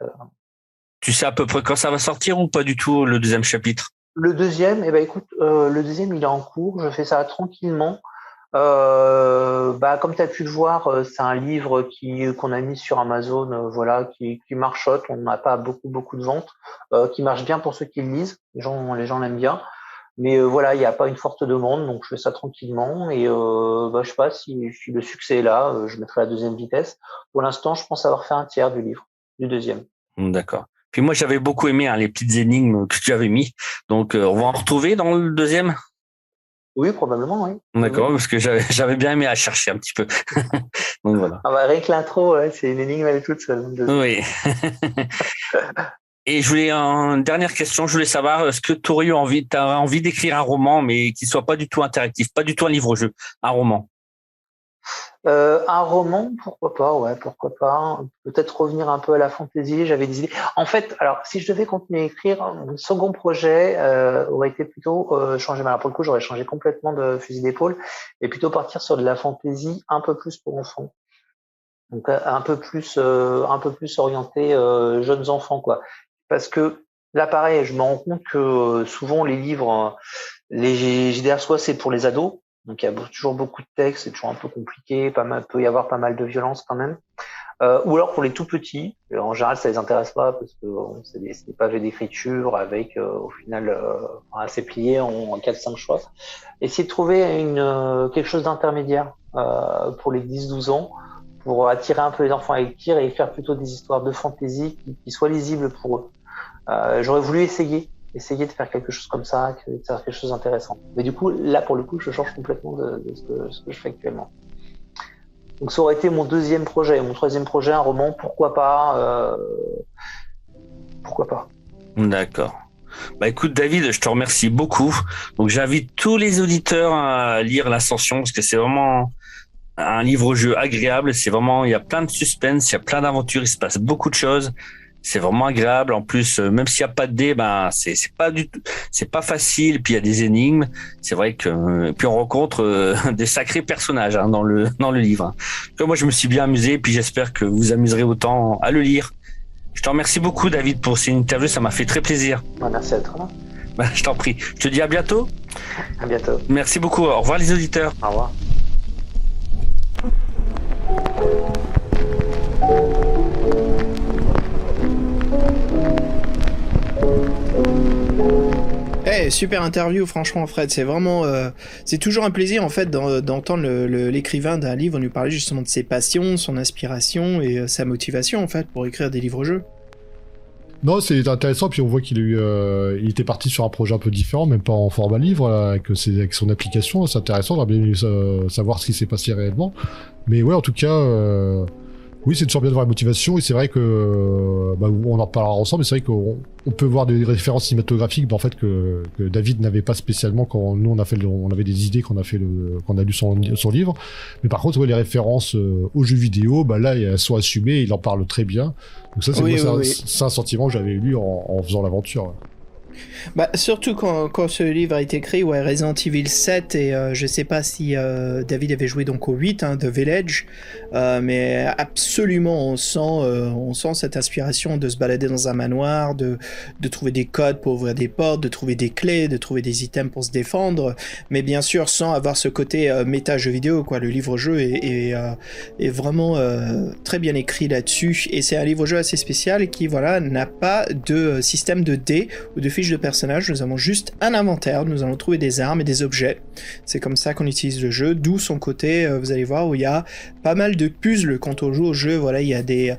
Tu sais à peu près quand ça va sortir ou pas du tout, le deuxième chapitre?
Le deuxième, écoute, le deuxième, il est en cours, je fais ça tranquillement. Comme tu as pu le voir, c'est un livre qu'on a mis sur Amazon, voilà, qui marchote, on n'a pas beaucoup de ventes, qui marche bien pour ceux qui le lisent, les gens l'aiment bien. Mais voilà, il n'y a pas une forte demande, donc je fais ça tranquillement. Et je sais pas si le succès est là, je mettrai la deuxième vitesse. Pour l'instant, je pense avoir fait un tiers du livre, du deuxième.
D'accord. Puis moi, j'avais beaucoup aimé les petites énigmes que tu avais mis. Donc, on va en retrouver dans le deuxième?
Oui, probablement, oui.
D'accord, parce que j'avais bien aimé à chercher un petit peu. Donc voilà.
Rien que l'intro, c'est une énigme elle est toute seule.
Oui. Et je voulais une dernière question. Je voulais savoir, est-ce que tu aurais envie d'écrire un roman, mais qui soit pas du tout interactif, pas du tout un livre-jeu, un roman?
Un roman, pourquoi pas, ouais, pourquoi pas. Peut-être revenir un peu à la fantaisie. J'avais des idées. En fait, alors si je devais continuer à écrire, mon second projet aurait été plutôt changer. Alors pour le coup, j'aurais changé complètement de fusil d'épaule et plutôt partir sur de la fantaisie un peu plus pour enfants. Donc un peu plus orienté jeunes enfants, quoi. Parce que là, pareil, je me rends compte que souvent les livres, les JDR, soit c'est pour les ados, donc il y a toujours beaucoup de textes, c'est toujours un peu compliqué, peut y avoir pas mal de violence quand même. Ou alors pour les tout petits, en général ça les intéresse pas parce que c'est des pavés d'écriture avec au final assez plié en 4-5 choix. Essayer de trouver quelque chose d'intermédiaire pour les 10-12 ans, pour attirer un peu les enfants à écrire et faire plutôt des histoires de fantaisie qui soient lisibles pour eux. J'aurais voulu essayer de faire quelque chose comme ça, de faire quelque chose d'intéressant. Mais du coup, là, pour le coup, je change complètement de ce que je fais actuellement. Donc ça aurait été mon deuxième projet. Mon troisième projet, un roman, pourquoi pas.
D'accord. Bah écoute David, je te remercie beaucoup. Donc j'invite tous les auditeurs à lire l'Ascension parce que c'est vraiment un livre-jeu agréable. C'est vraiment, il y a plein de suspense, il y a plein d'aventures, il se passe beaucoup de choses. C'est vraiment agréable. En plus, même s'il n'y a pas de dés, ben c'est pas facile. Puis il y a des énigmes. C'est vrai que puis on rencontre des sacrés personnages dans le livre. Donc, moi, je me suis bien amusé. Puis j'espère que vous amuserez autant à le lire. Je te remercie beaucoup, David, pour ces interviews. Ça m'a fait très plaisir.
Merci à toi.
Je t'en prie. Je te dis à bientôt.
À bientôt.
Merci beaucoup. Au revoir, les auditeurs.
Au revoir.
Super interview, franchement, Fred. C'est vraiment, c'est toujours un plaisir en fait d'entendre l'écrivain d'un livre nous parler justement de ses passions, son inspiration et sa motivation en fait pour écrire des livres-jeux.
Non, c'est intéressant, puis on voit il était parti sur un projet un peu différent, même pas en format livre, avec son application. C'est intéressant, on a bien savoir ce qui s'est passé réellement. Mais ouais, en tout cas, oui, c'est toujours bien de voir la motivation, et c'est vrai que, on en reparlera ensemble, mais c'est vrai qu'on peut voir des références cinématographiques, en fait, que David n'avait pas spécialement quand nous on avait des idées qu'on a lu son livre. Mais par contre, ouais, les références aux jeux vidéo, là, elles sont assumées, il en parle très bien. Donc ça, c'est un sentiment que j'avais lu en faisant l'aventure.
Surtout quand ce livre a été écrit, ouais, Resident Evil 7, et je sais pas si David avait joué donc au 8, The Village, mais absolument on sent cette inspiration de se balader dans un manoir, de trouver des codes pour ouvrir des portes, de trouver des clés, de trouver des items pour se défendre, mais bien sûr sans avoir ce côté méta jeu vidéo, quoi. Le livre-jeu est vraiment très bien écrit là-dessus, et c'est un livre-jeu assez spécial qui, voilà, n'a pas de système de dés ou de fiches de personnages. Nous avons juste un inventaire, nous allons trouver des armes et des objets. C'est comme ça qu'on utilise le jeu, d'où son côté, vous allez voir, où il y a pas mal de puzzles quand on joue au jeu. Voilà, il y a des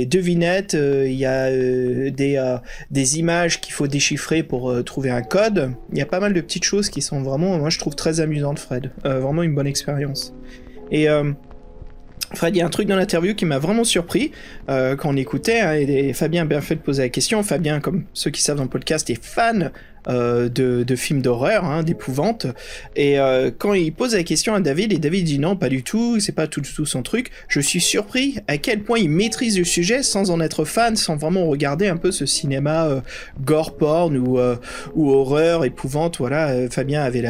devinettes, il y a des images qu'il faut déchiffrer pour trouver un code. Il y a pas mal de petites choses qui sont vraiment, moi je trouve très amusantes, Fred. Vraiment une bonne expérience. Et Fred, il y a un truc dans l'interview qui m'a vraiment surpris quand on écoutait, hein, et Fabien a bien fait de poser la question. Fabien, comme ceux qui savent dans le podcast, est fan de films d'horreur, hein, d'épouvante, et quand il pose la question à David, et David dit non, pas du tout, c'est pas tout son truc, je suis surpris à quel point il maîtrise le sujet sans en être fan, sans vraiment regarder un peu ce cinéma gore porn ou horreur, épouvante. Voilà, Fabien avait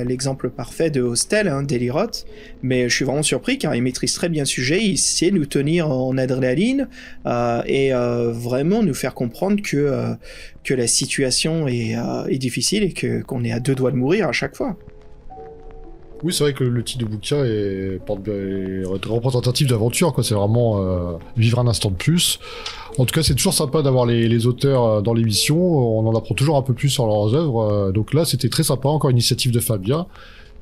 l'exemple parfait de Hostel, hein, Delirot, mais je suis vraiment surpris car il maîtrise très bien le sujet, il sait nous tenir en adrénaline et vraiment nous faire comprendre que la situation est difficile et qu'on est à deux doigts de mourir à chaque fois.
Oui, c'est vrai que le titre de bouquin est représentatif d'aventure, quoi. C'est vraiment vivre un instant de plus. En tout cas, c'est toujours sympa d'avoir les auteurs dans l'émission. On en apprend toujours un peu plus sur leurs œuvres. Donc là, c'était très sympa. Encore une initiative de Fabien.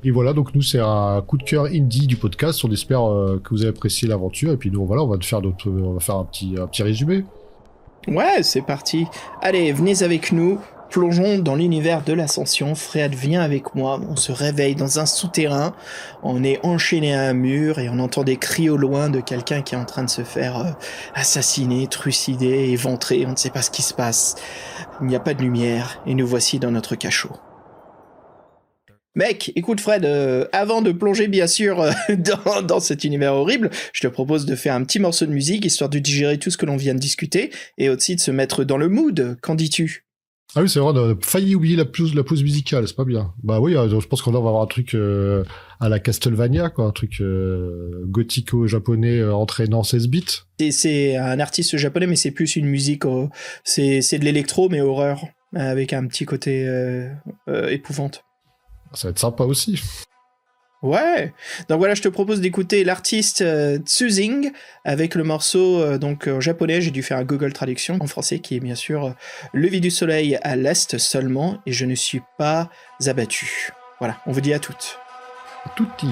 Et voilà, donc nous, c'est un coup de cœur indie du podcast. On espère que vous avez apprécié l'aventure. Et puis nous, voilà, on va faire un petit résumé.
Ouais, c'est parti. Allez, venez avec nous. Plongeons dans l'univers de l'ascension. Fred, viens avec moi. On se réveille dans un souterrain. On est enchaîné à un mur et on entend des cris au loin de quelqu'un qui est en train de se faire assassiner, trucider, éventrer. On ne sait pas ce qui se passe. Il n'y a pas de lumière et nous voici dans notre cachot. Mec, écoute Fred, avant de plonger bien sûr dans cet univers horrible, je te propose de faire un petit morceau de musique histoire de digérer tout ce que l'on vient de discuter et aussi de se mettre dans le mood. Qu'en dis-tu ?
Ah oui, c'est vrai, on a failli oublier la pause musicale, c'est pas bien. Bah oui, je pense qu'on va avoir un truc à la Castlevania, quoi, un truc gothico-japonais entraînant 16 bits.
C'est un artiste japonais, mais c'est plus une musique, c'est de l'électro, mais horreur, avec un petit côté épouvante.
Ça va être sympa aussi.
Ouais. Donc voilà, je te propose d'écouter l'artiste Tsuzing avec le morceau donc en japonais. J'ai dû faire un Google traduction en français qui est bien sûr Lever du soleil à l'est seulement et je ne suis pas abattu. Voilà, on vous dit à toutes.
À tutti.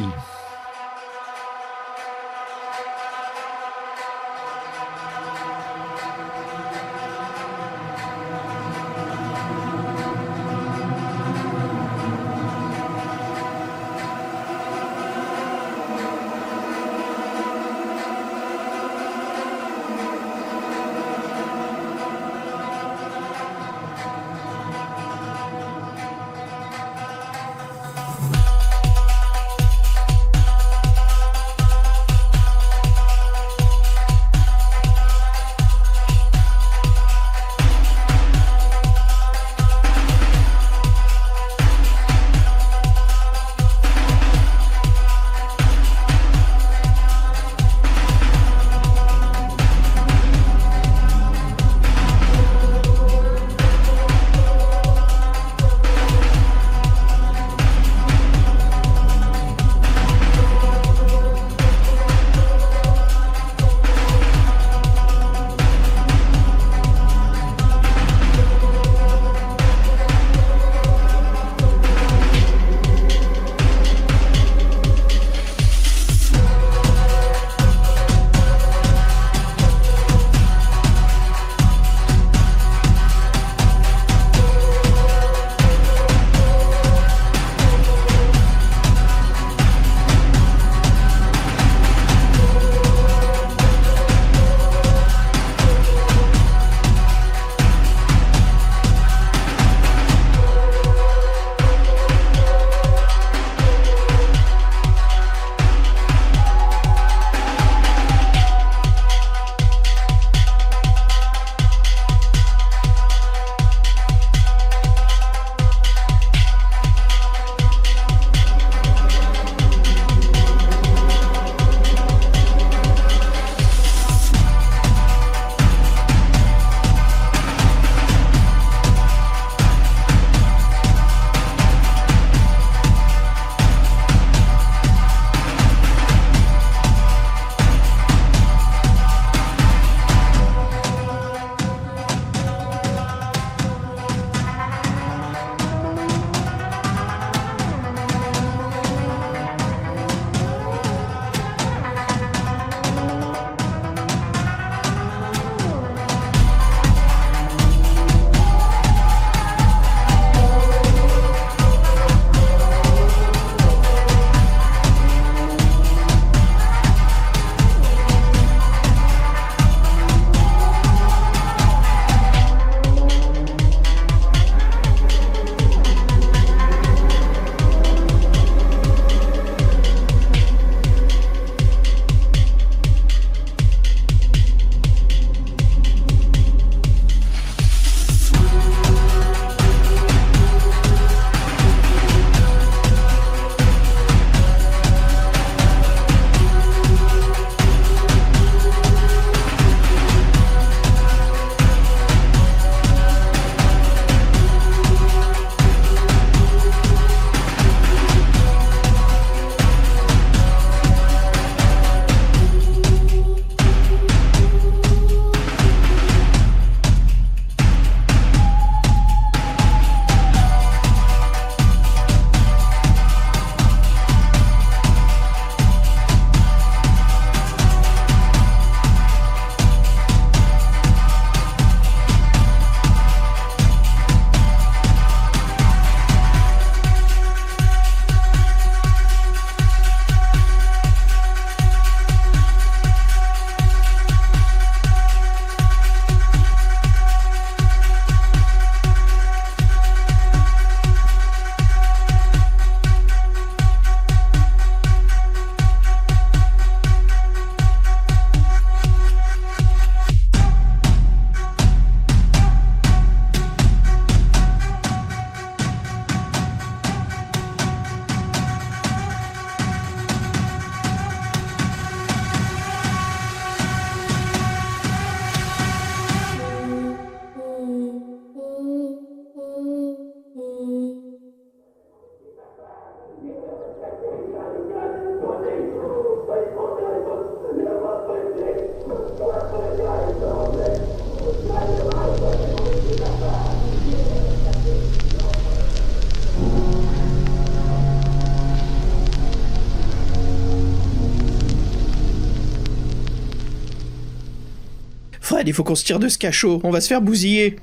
Fred, il faut qu'on se tire de ce cachot, on va se faire bousiller.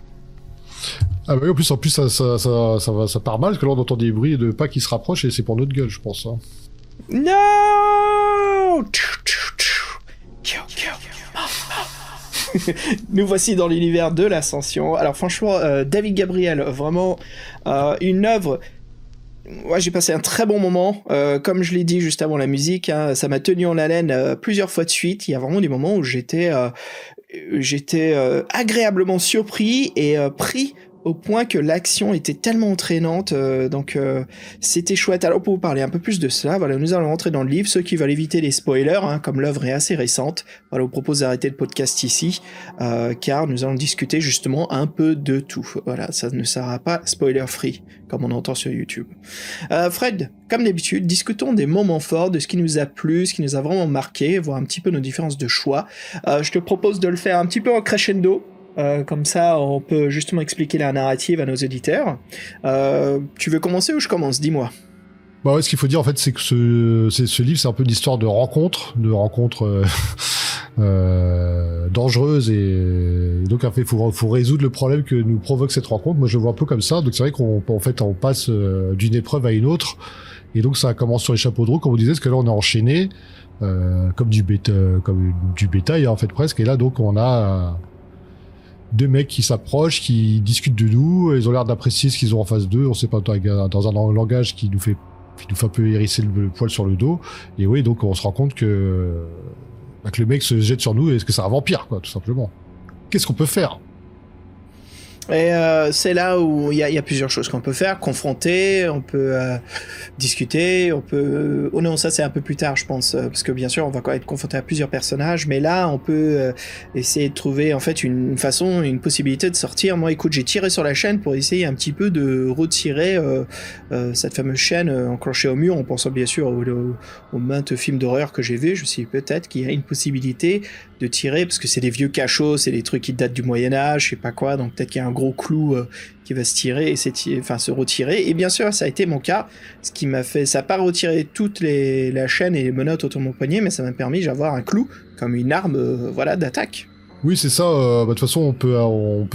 Ah bah oui, en plus ça part mal, parce que là on entend des bruits de pas qui se rapprochent et c'est pour notre gueule, je pense. Hein.
Non. Nous voici dans l'univers de l'Ascension. Alors franchement, David Gabriel, vraiment une œuvre. Moi, j'ai passé un très bon moment. Comme je l'ai dit juste avant la musique, hein, ça m'a tenu en haleine plusieurs fois de suite. Il y a vraiment des moments où j'étais agréablement surpris et pris au point que l'action était tellement entraînante, donc c'était chouette. Alors pour vous parler un peu plus de cela, voilà, nous allons rentrer dans le livre. Ceux qui veulent éviter les spoilers, hein, comme l'œuvre est assez récente, voilà, on vous propose d'arrêter le podcast ici, car nous allons discuter justement un peu de tout. Voilà, ça ne sera pas spoiler free, comme on entend sur YouTube. Fred, comme d'habitude, discutons des moments forts, de ce qui nous a plu, ce qui nous a vraiment marqué, voir un petit peu nos différences de choix. Je te propose de le faire un petit peu en crescendo. Comme ça, on peut justement expliquer la narrative à nos auditeurs. Tu veux commencer ou je commence? Dis-moi.
Bah ouais, ce qu'il faut dire en fait, c'est que ce livre, c'est un peu une histoire de rencontres dangereuses et donc en fait, faut résoudre le problème que nous provoque cette rencontre. Moi, je le vois un peu comme ça. Donc c'est vrai qu'on passe d'une épreuve à une autre, et donc ça commence sur les chapeaux de roue, comme on disait, parce que là on est enchaîné comme du bétail en fait presque. Et là donc on a deux mecs qui s'approchent, qui discutent de nous, ils ont l'air d'apprécier ce qu'ils ont en face d'eux, on sait pas, dans un langage qui nous fait un peu hérisser le poil sur le dos, et oui, donc on se rend compte que le mec se jette sur nous, et est-ce que c'est un vampire, quoi, tout simplement. Qu'est-ce qu'on peut faire?
Et c'est là où il y a plusieurs choses qu'on peut faire. Confronter, on peut discuter, on peut... Oh non, ça c'est un peu plus tard, je pense, parce que bien sûr, on va quand même être confronté à plusieurs personnages, mais là, on peut essayer de trouver en fait une façon, une possibilité de sortir. Moi, écoute, j'ai tiré sur la chaîne pour essayer un petit peu de retirer cette fameuse chaîne enclenchée au mur, en pensant bien sûr aux maintes films d'horreur que j'ai vus. Je me suis dit peut-être qu'il y a une possibilité de tirer, parce que c'est des vieux cachots, c'est des trucs qui datent du Moyen-Âge, je sais pas quoi, donc peut-être qu'il y a un gros clou qui va se tirer et se retirer. Et bien sûr, ça a été mon cas, ce qui m'a fait, ça n'a pas retiré toute la chaîne et les menottes autour de mon poignet, mais ça m'a permis d'avoir un clou comme une arme, voilà, d'attaque.
Oui, c'est ça. De toute façon, on peut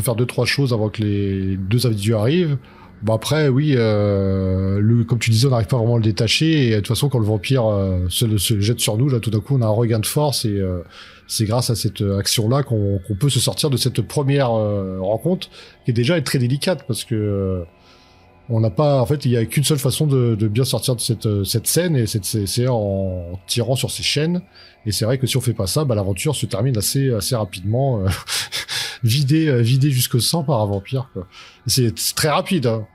faire 2-3 choses avant que les deux individus arrivent. Bon après, oui, comme tu disais, on n'arrive pas vraiment à le détacher. Et de toute façon, quand le vampire se jette sur nous, là, tout d'un coup, on a un regain de force, et c'est grâce à cette action-là qu'on peut se sortir de cette première rencontre, qui est déjà très délicate, parce que on n'a pas, en fait, il y a qu'une seule façon de bien sortir de cette scène, et c'est en tirant sur ces chaînes. Et c'est vrai que si on fait pas ça, l'aventure se termine assez rapidement, vidée jusqu'au sang par un vampire, quoi. C'est très rapide, hein.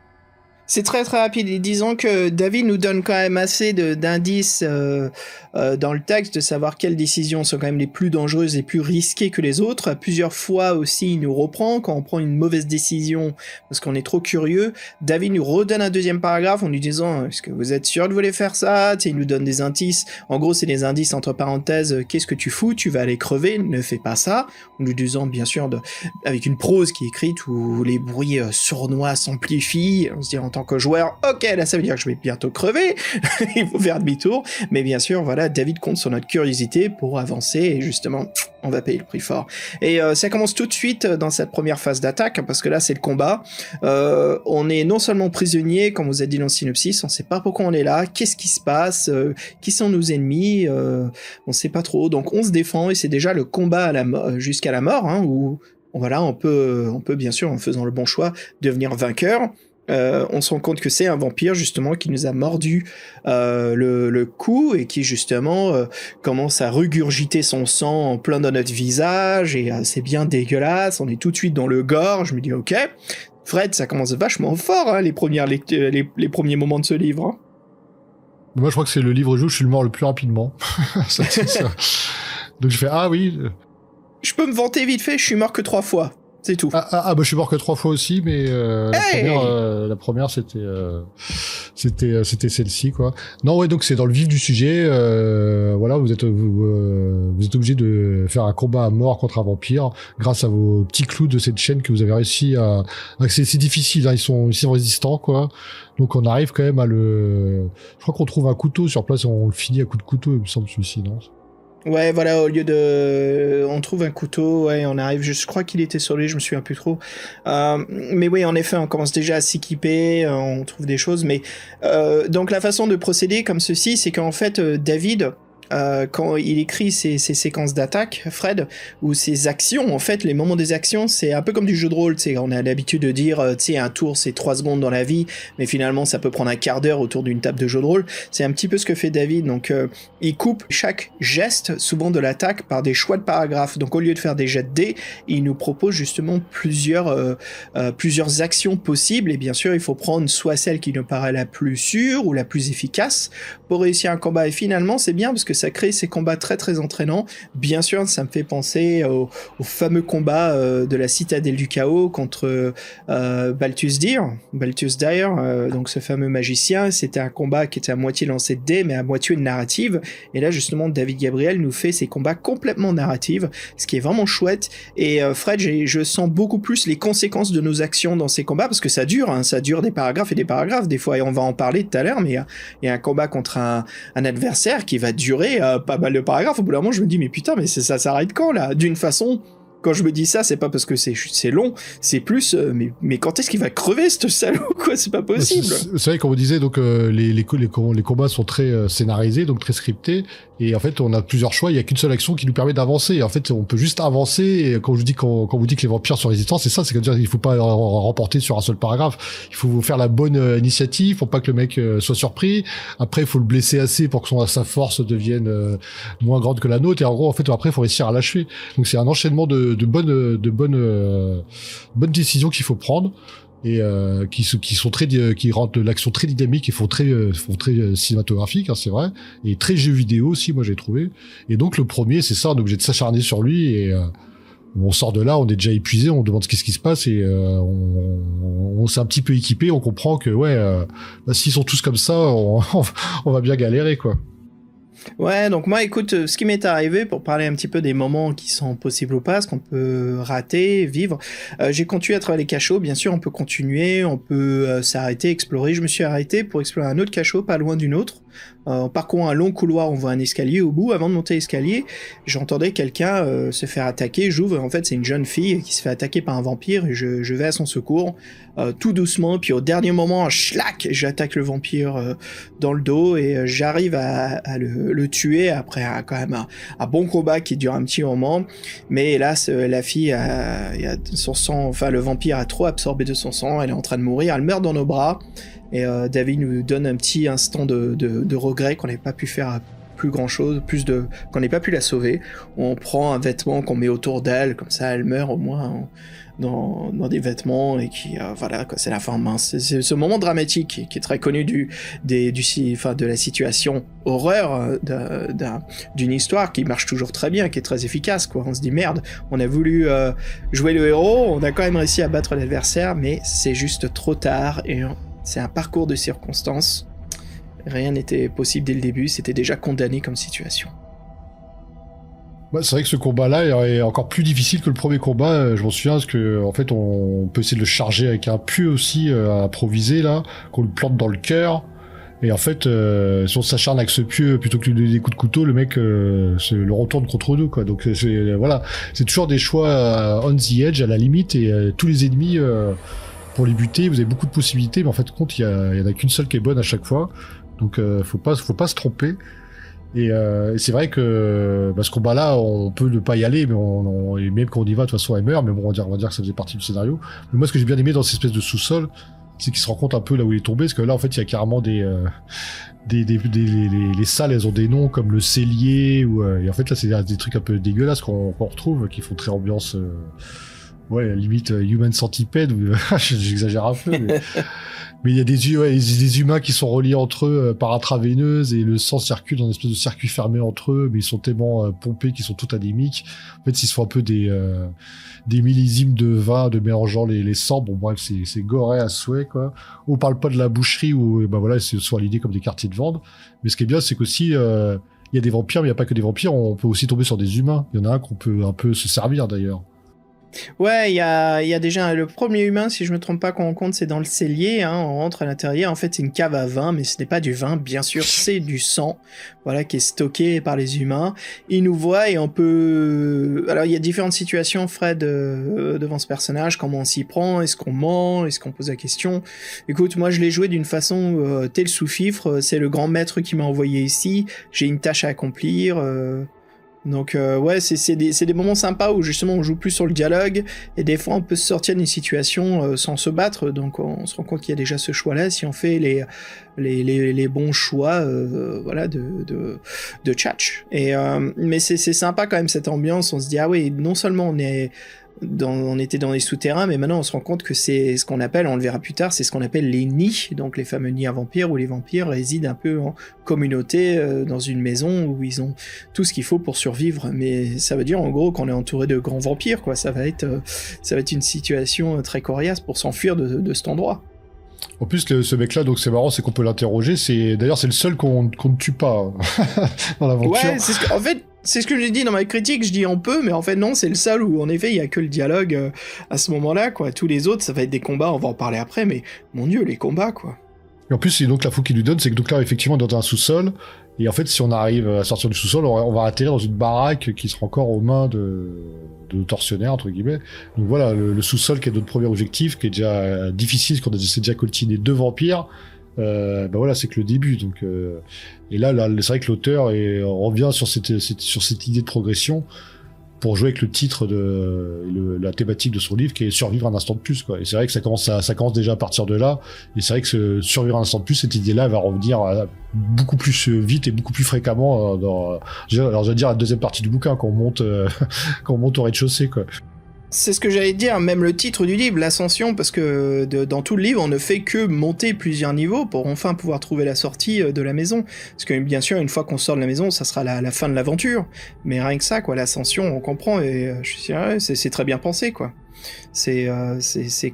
C'est très très rapide, et disons que David nous donne quand même assez d'indices dans le texte, de savoir quelles décisions sont quand même les plus dangereuses et plus risquées que les autres. Plusieurs fois aussi, il nous reprend quand on prend une mauvaise décision parce qu'on est trop curieux. David nous redonne un deuxième paragraphe en lui disant « Est-ce que vous êtes sûr de vouloir faire ça ?» Il nous donne des indices. En gros, c'est des indices entre parenthèses. « Qu'est-ce que tu fous? Tu vas aller crever, ne fais pas ça. » En lui disant, bien sûr, avec une prose qui est écrite où les bruits sournois s'amplifient. On se dit en tant que joueur, ok, là ça veut dire que je vais bientôt crever, il faut faire demi-tour, mais bien sûr, voilà, David compte sur notre curiosité pour avancer, et justement, on va payer le prix fort. Et ça commence tout de suite dans cette première phase d'attaque, parce que là c'est le combat. On est non seulement prisonnier, comme vous a dit dans le synopsis, on sait pas pourquoi on est là, qu'est-ce qui se passe, qui sont nos ennemis, on sait pas trop, donc on se défend, et c'est déjà le combat jusqu'à la mort, hein, où voilà, on peut bien sûr, en faisant le bon choix, devenir vainqueur. On se rend compte que c'est un vampire justement qui nous a mordu le cou, et qui justement commence à regurgiter son sang en plein dans notre visage, et c'est bien dégueulasse, on est tout de suite dans le gore. Je me dis ok, Fred, ça commence vachement fort, hein, les premiers moments de ce livre, hein.
Moi je crois que c'est le livre où je suis le mort le plus rapidement. ça. Donc je fais ah oui.
Je peux me vanter vite fait, je suis mort que 3 fois. C'est tout.
Bah, je suis mort que 3 fois aussi, mais la première c'était celle-ci, quoi. Non, ouais, donc c'est dans le vif du sujet. Voilà, vous êtes obligé de faire un combat à mort contre un vampire grâce à vos petits clous de cette chaîne que vous avez réussi à. C'est difficile, hein, ils sont résistants, quoi. Donc on arrive quand même à le. Je crois qu'on trouve un couteau sur place, on le finit à coup de couteau, il me semble, celui-ci, non?
Ouais, voilà, au lieu de... On trouve un couteau, ouais, on arrive... Je crois qu'il était sur lui, je me souviens plus trop. Mais oui, en effet, on commence déjà à s'équiper, on trouve des choses, mais... donc la façon de procéder comme ceci, c'est qu'en fait, David... quand il écrit ses séquences d'attaque, Fred, ou ses actions, en fait, les moments des actions, c'est un peu comme du jeu de rôle, tu sais, on a l'habitude de dire, tu sais, un tour, c'est 3 secondes dans la vie, mais finalement, ça peut prendre un quart d'heure autour d'une table de jeu de rôle. C'est un petit peu ce que fait David, donc il coupe chaque geste, souvent de l'attaque, par des choix de paragraphes. Donc au lieu de faire des jets de dés, il nous propose justement plusieurs actions possibles, et bien sûr, il faut prendre soit celle qui nous paraît la plus sûre, ou la plus efficace, pour réussir un combat. Et finalement, c'est bien, parce que ça crée ces combats très très entraînants. Bien sûr, ça me fait penser au fameux combat de la Citadelle du Chaos contre Balthus Dire, donc ce fameux magicien. C'était un combat qui était à moitié lancé de dés, mais à moitié de narrative. Et là, justement, David Gabriel nous fait ces combats complètement narratifs, ce qui est vraiment chouette. Et Fred, je sens beaucoup plus les conséquences de nos actions dans ces combats, parce que ça dure, hein, ça dure des paragraphes et des paragraphes, des fois, et on va en parler tout à l'heure, mais il y a un combat contre un adversaire qui va durer pas mal de paragraphes. Au bout d'un moment, je me dis, mais putain, mais ça s'arrête quand, là? D'une façon, quand je me dis ça, c'est pas parce que c'est long, c'est plus, mais quand est-ce qu'il va crever, ce salaud, quoi? C'est pas possible.
C'est vrai, comme on disait, donc, les combats sont très scénarisés, donc très scriptés, et en fait, on a plusieurs choix, il y a qu'une seule action qui nous permet d'avancer. En fait, on peut juste avancer, et quand vous dites que les vampires sont résistants, c'est ça, c'est-à-dire qu'il faut pas remporter sur un seul paragraphe. Il faut faire la bonne initiative, faut pas que le mec soit surpris. Après, il faut le blesser assez pour que sa force devienne moins grande que la nôtre, et en gros, en fait, après, il faut réussir à l'achever. Donc, c'est un enchaînement de bonnes décisions qu'il faut prendre, et qui rendent l'action très dynamique et font très cinématographique, hein, c'est vrai, et très jeu vidéo aussi, moi j'ai trouvé. Et donc le premier, c'est ça, on est obligé de s'acharner sur lui, et on sort de là, on est déjà épuisé, on demande qu'est-ce qui se passe, et on s'est un petit peu équipé, on comprend que s'ils sont tous comme ça, on va bien galérer, quoi.
Ouais, donc moi, écoute, ce qui m'est arrivé, pour parler un petit peu des moments qui sont possibles ou pas, ce qu'on peut rater, vivre, j'ai continué à travailler les cachots. Bien sûr, on peut continuer, on peut s'arrêter, explorer. Je me suis arrêté pour explorer un autre cachot, pas loin d'une autre. En parcourant un long couloir, on voit un escalier au bout. Avant de monter l'escalier, j'entendais quelqu'un se faire attaquer. J'ouvre, en fait, c'est une jeune fille qui se fait attaquer par un vampire, et je vais à son secours, tout doucement. Puis au dernier moment, schlac, j'attaque le vampire dans le dos, et j'arrive à le tuer après quand même un bon combat qui dure un petit moment. Mais hélas, la fille a son sang, enfin le vampire a trop absorbé de son sang. Elle est en train de mourir. Elle meurt dans nos bras. Et David nous donne un petit instant de regret qu'on n'ait pas pu faire plus grand chose, qu'on n'ait pas pu la sauver. On prend un vêtement qu'on met autour d'elle, comme ça elle meurt au moins dans des vêtements, et qui voilà quoi, c'est la fin mince. C'est ce moment dramatique qui est très connu de la situation horreur d'une histoire qui marche toujours très bien, qui est très efficace, quoi. On se dit merde, on a voulu jouer le héros, on a quand même réussi à battre l'adversaire, mais c'est juste trop tard, et c'est un parcours de circonstances. Rien n'était possible dès le début, c'était déjà condamné comme situation.
C'est vrai que ce combat-là est encore plus difficile que le premier combat. Je m'en souviens, parce que en fait, on peut essayer de le charger avec un pieu aussi improvisé là, qu'on le plante dans le cœur. Et en fait, si on s'acharne avec ce pieu plutôt que des coups de couteau, le mec le retourne contre nous, quoi. Donc c'est toujours des choix on the edge, à la limite, et tous les ennemis. Pour les buter, vous avez beaucoup de possibilités, mais en fait, compte, il y en a qu'une seule qui est bonne à chaque fois. Donc, faut pas se tromper. Et c'est vrai que ce combat-là, on peut ne pas y aller, mais et même quand on y va, de toute façon, elle meurt. Mais bon, on va dire que ça faisait partie du scénario. Mais moi, ce que j'ai bien aimé dans cette espèce de sous-sol, c'est qu'il se rend compte un peu là où il est tombé, parce que là, en fait, il y a carrément les salles, elles ont des noms comme le cellier, et en fait, là, c'est des trucs un peu dégueulasses qu'on retrouve, qui font très ambiance. Ouais, limite Human Centipede, j'exagère un peu, Mais il y a des humains qui sont reliés entre eux par intraveineuse et le sang circule dans une espèce de circuit fermé entre eux, mais ils sont tellement pompés qu'ils sont tout anémiques. En fait, ils sont un peu des millésimes de vin, de mélangeant les sangs. Bon, bref, c'est goré à souhait, quoi. On parle pas de la boucherie où, ben voilà, c'est soit l'idée comme des quartiers de vente. Mais ce qui est bien, c'est qu'aussi, il y a des vampires, mais il n'y a pas que des vampires. On peut aussi tomber sur des humains. Il y en a un qu'on peut un peu se servir, d'ailleurs.
Ouais, il y a déjà le premier humain, si je me trompe pas, qu'on rencontre, c'est dans le cellier, hein, on rentre à l'intérieur, en fait c'est une cave à vin, mais ce n'est pas du vin, bien sûr, c'est du sang, voilà, qui est stocké par les humains. Ils nous voient et on peut... Alors il y a différentes situations, Fred, devant ce personnage, comment on s'y prend, est-ce qu'on ment, est-ce qu'on pose la question. Écoute, moi je l'ai joué d'une façon tel sous-fifre, c'est le grand maître qui m'a envoyé ici, j'ai une tâche à accomplir... Donc ouais, c'est des moments sympas où justement on joue plus sur le dialogue et des fois on peut se sortir d'une situation sans se battre, donc on se rend compte qu'il y a déjà ce choix-là si on fait les bons choix voilà de tchatch. Et mais c'est sympa quand même cette ambiance, on se dit ah oui, non seulement on était dans les souterrains, mais maintenant on se rend compte que c'est ce qu'on appelle, on le verra plus tard, c'est ce qu'on appelle les nids, donc les fameux nids à vampires, où les vampires résident un peu en communauté dans une maison où ils ont tout ce qu'il faut pour survivre. Mais ça veut dire en gros qu'on est entouré de grands vampires, quoi. Ça va être une situation très coriace pour s'enfuir de cet endroit.
En plus, ce mec-là, donc c'est marrant, c'est qu'on peut l'interroger. D'ailleurs, c'est le seul qu'on ne tue pas dans l'aventure.
Ouais, en fait, c'est ce que j'ai dit dans ma critique, je dis on peut, mais en fait non, c'est le seul où en effet il y a que le dialogue à ce moment-là, quoi. Tous les autres, ça va être des combats, on va en parler après, mais mon dieu, les combats, quoi.
Et en plus, c'est donc l'info qu'il lui donne, c'est que donc là, effectivement, dans un sous-sol, et en fait, si on arrive à sortir du sous-sol, on va atterrir dans une baraque qui sera encore aux mains de tortionnaires, entre guillemets. Donc voilà, le sous-sol qui est notre premier objectif, qui est déjà difficile, parce qu'on a déjà coltiné 2 vampires. Ben voilà, c'est que le début. Donc, et là, c'est vrai que l'auteur revient sur cette idée de progression pour jouer avec le titre la thématique de son livre, qui est survivre un instant de plus, quoi. Et c'est vrai que ça commence déjà à partir de là. Et c'est vrai que survivre un instant de plus, cette idée-là va revenir beaucoup plus vite et beaucoup plus fréquemment alors j'allais dire la deuxième partie du bouquin, quand on monte au rez-de-chaussée, quoi.
C'est ce que j'allais dire, même le titre du livre, l'ascension, parce que dans tout le livre, on ne fait que monter plusieurs niveaux pour enfin pouvoir trouver la sortie de la maison. Parce que bien sûr, une fois qu'on sort de la maison, ça sera la fin de l'aventure. Mais rien que ça, quoi, l'ascension, on comprend, et je suis sûr, ouais, c'est très bien pensé, quoi. C'est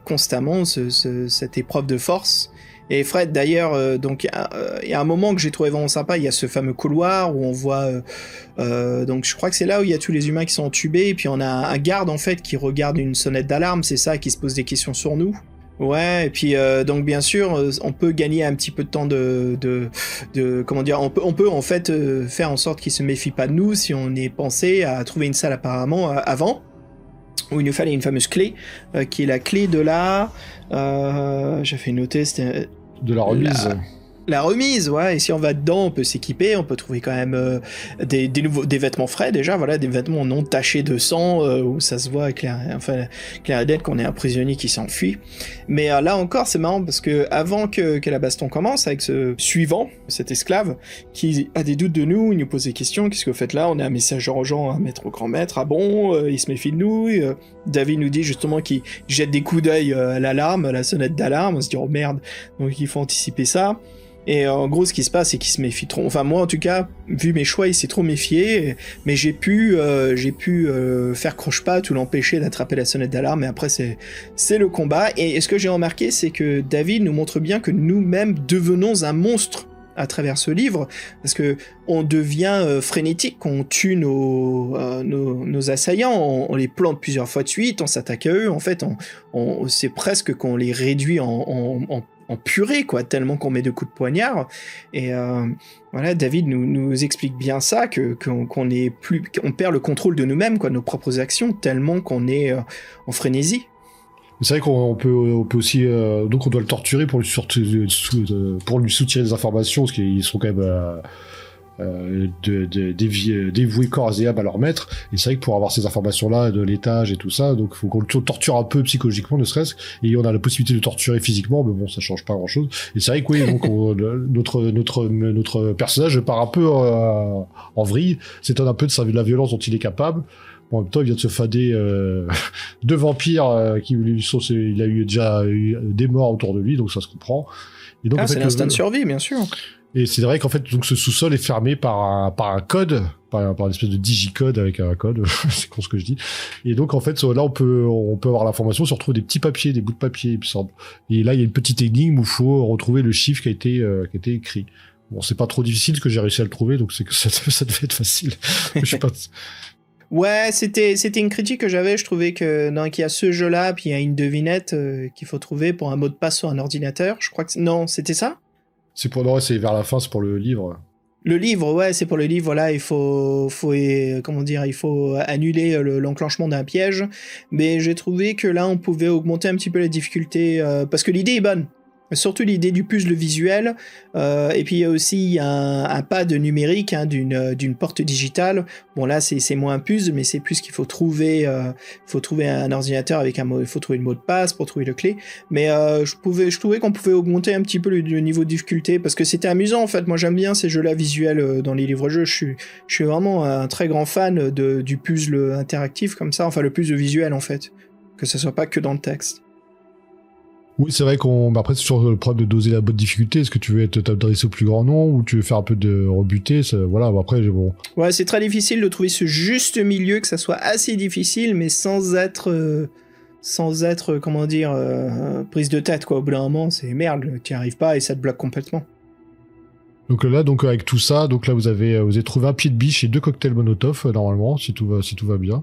constamment cette épreuve de force. Et Fred, d'ailleurs, donc il y a un moment que j'ai trouvé vraiment sympa, il y a ce fameux couloir où on voit, donc je crois que c'est là où il y a tous les humains qui sont entubés, et puis on a un garde en fait qui regarde une sonnette d'alarme, c'est ça, qui se pose des questions sur nous. Ouais, et puis donc bien sûr, on peut gagner un petit peu de temps de comment dire, on peut en fait faire en sorte qu'il se méfie pas de nous si on est pensé à trouver une salle apparemment avant, où il nous fallait une fameuse clé, qui est la clé de j'avais noté, c'était...
De la remise.
La remise, ouais, et si on va dedans, on peut s'équiper, on peut trouver quand même des vêtements frais déjà, voilà, des vêtements non tachés de sang, où ça se voit clair et net qu'on est un prisonnier qui s'enfuit. Mais là encore, c'est marrant parce que avant que la baston commence, avec ce suivant, cet esclave, qui a des doutes de nous, il nous pose des questions, qu'est-ce que vous faites là? On a un message urgent à mettre au grand maître, ah bon, il se méfie de nous, David nous dit justement qu'il jette des coups d'œil à l'alarme, à la sonnette d'alarme, on se dit oh merde, donc il faut anticiper ça. Et en gros, ce qui se passe, c'est qu'il se méfie trop. Enfin, moi, en tout cas, vu mes choix, il s'est trop méfié. Mais j'ai pu faire croche-patte ou l'empêcher d'attraper la sonnette d'alarme. Et après, c'est le combat. Et ce que j'ai remarqué, c'est que David nous montre bien que nous-mêmes devenons un monstre à travers ce livre, parce que on devient frénétique, on tue nos assaillants, on les plante plusieurs fois de suite, on s'attaque à eux. En fait, c'est presque qu'on les réduit en purée, quoi, tellement qu'on met de coups de poignard. Et voilà, David nous explique bien ça, qu'on perd le contrôle de nous-mêmes, quoi, nos propres actions, tellement qu'on est en frénésie.
C'est vrai qu'on peut aussi, donc on doit le torturer pour lui soutirer des informations, parce qu'ils sont quand même dévoués corps et âme à leur maître. Et c'est vrai que pour avoir ces informations-là de l'étage et tout ça, donc il faut qu'on le torture un peu psychologiquement, ne serait-ce. Et on a la possibilité de torturer physiquement, mais bon, ça change pas grand-chose. Et c'est vrai que oui, donc notre personnage part un peu en vrille, s'étonne un peu de la violence dont il est capable. Bon, en même temps, il vient de se fader deux vampires il a déjà eu des morts autour de lui, donc ça se comprend. Et donc, en fait,
c'est l'instinct de survie, bien sûr.
Et c'est vrai qu'en fait, donc ce sous-sol est fermé par un code, par une espèce de digicode avec un code, c'est con ce que je dis. Et donc en fait, là on peut avoir l'information, on se retrouve des petits papiers, des bouts de papier, il me semble. Et là il y a une petite énigme où il faut retrouver le chiffre qui a été écrit. Bon, c'est pas trop difficile parce que j'ai réussi à le trouver, donc c'est que ça devait être facile. Je sais pas.
Ouais, c'était une critique que j'avais. Je trouvais que qu'il y a ce jeu-là, puis il y a une devinette qu'il faut trouver pour un mot de passe sur un ordinateur. Je crois que non, c'était ça.
C'est vers la fin, c'est pour le livre.
Le livre, ouais, c'est pour le livre. Voilà, il faut annuler l'enclenchement d'un piège. Mais j'ai trouvé que là, on pouvait augmenter un petit peu la difficulté parce que l'idée est bonne. Surtout l'idée du puzzle visuel, et puis il y a aussi un pad numérique d'une porte digitale. Bon là c'est moins un puzzle, mais c'est plus qu'il faut trouver un ordinateur avec il faut trouver le mot de passe pour trouver le clé. Mais je trouvais qu'on pouvait augmenter un petit peu le niveau de difficulté parce que c'était amusant en fait. Moi j'aime bien ces jeux-là visuels dans les livres-jeux. Je suis vraiment un très grand fan du puzzle interactif comme ça, enfin le puzzle visuel en fait, que ça soit pas que dans le texte.
Oui, c'est vrai après, c'est sur le problème de doser la bonne difficulté. Est-ce que tu veux t'adresser au plus grand nombre ou tu veux faire un peu de rebuter, voilà, après, bon.
Ouais, c'est très difficile de trouver ce juste milieu, que ça soit assez difficile, mais sans être, comment dire, prise de tête, quoi. Au bout d'un moment, c'est merde, tu n'y arrives pas et ça te bloque complètement.
Donc là, avec tout ça, donc là, vous avez trouvé un pied de biche et 2 cocktails Molotov, normalement, si tout va bien.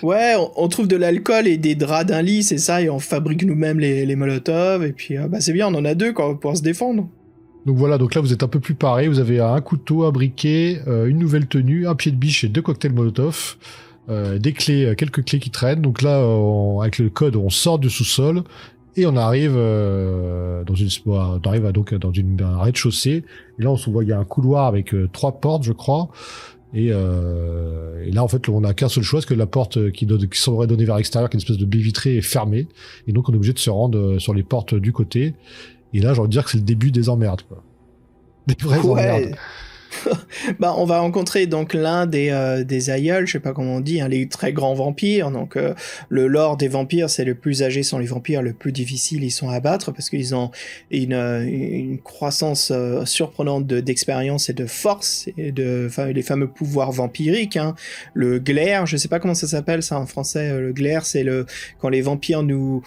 Ouais, on trouve de l'alcool et des draps d'un lit, c'est ça, et on fabrique nous-mêmes les Molotov, et puis c'est bien, on en a 2 quoi, pour se défendre.
Donc voilà, donc là vous êtes un peu plus paré, vous avez un couteau, un briquet, une nouvelle tenue, un pied de biche et 2 cocktails Molotov, des clés, quelques clés qui traînent. Donc là, avec le code, on sort du sous-sol et on arrive dans un rez-de-chaussée. Et là, on se voit, il y a un couloir avec 3 portes, je crois. Et là, en fait, on n'a qu'un seul choix, parce que la porte qui semblerait donner vers l'extérieur, qui est une espèce de baie vitrée, est fermée. Et donc, on est obligé de se rendre sur les portes du côté. Et là, j'ai envie de dire que c'est le début des emmerdes, quoi. Des vraies emmerdes.
On va rencontrer donc l'un des aïeuls, je sais pas comment on dit, les très grands vampires. Donc le lore des vampires, c'est le plus âgé sont les vampires, le plus difficile ils sont à battre parce qu'ils ont une croissance surprenante d'expérience et de force et les fameux pouvoirs vampiriques. Le glaire, je sais pas comment ça s'appelle ça en français. Le glaire, c'est quand les vampires nous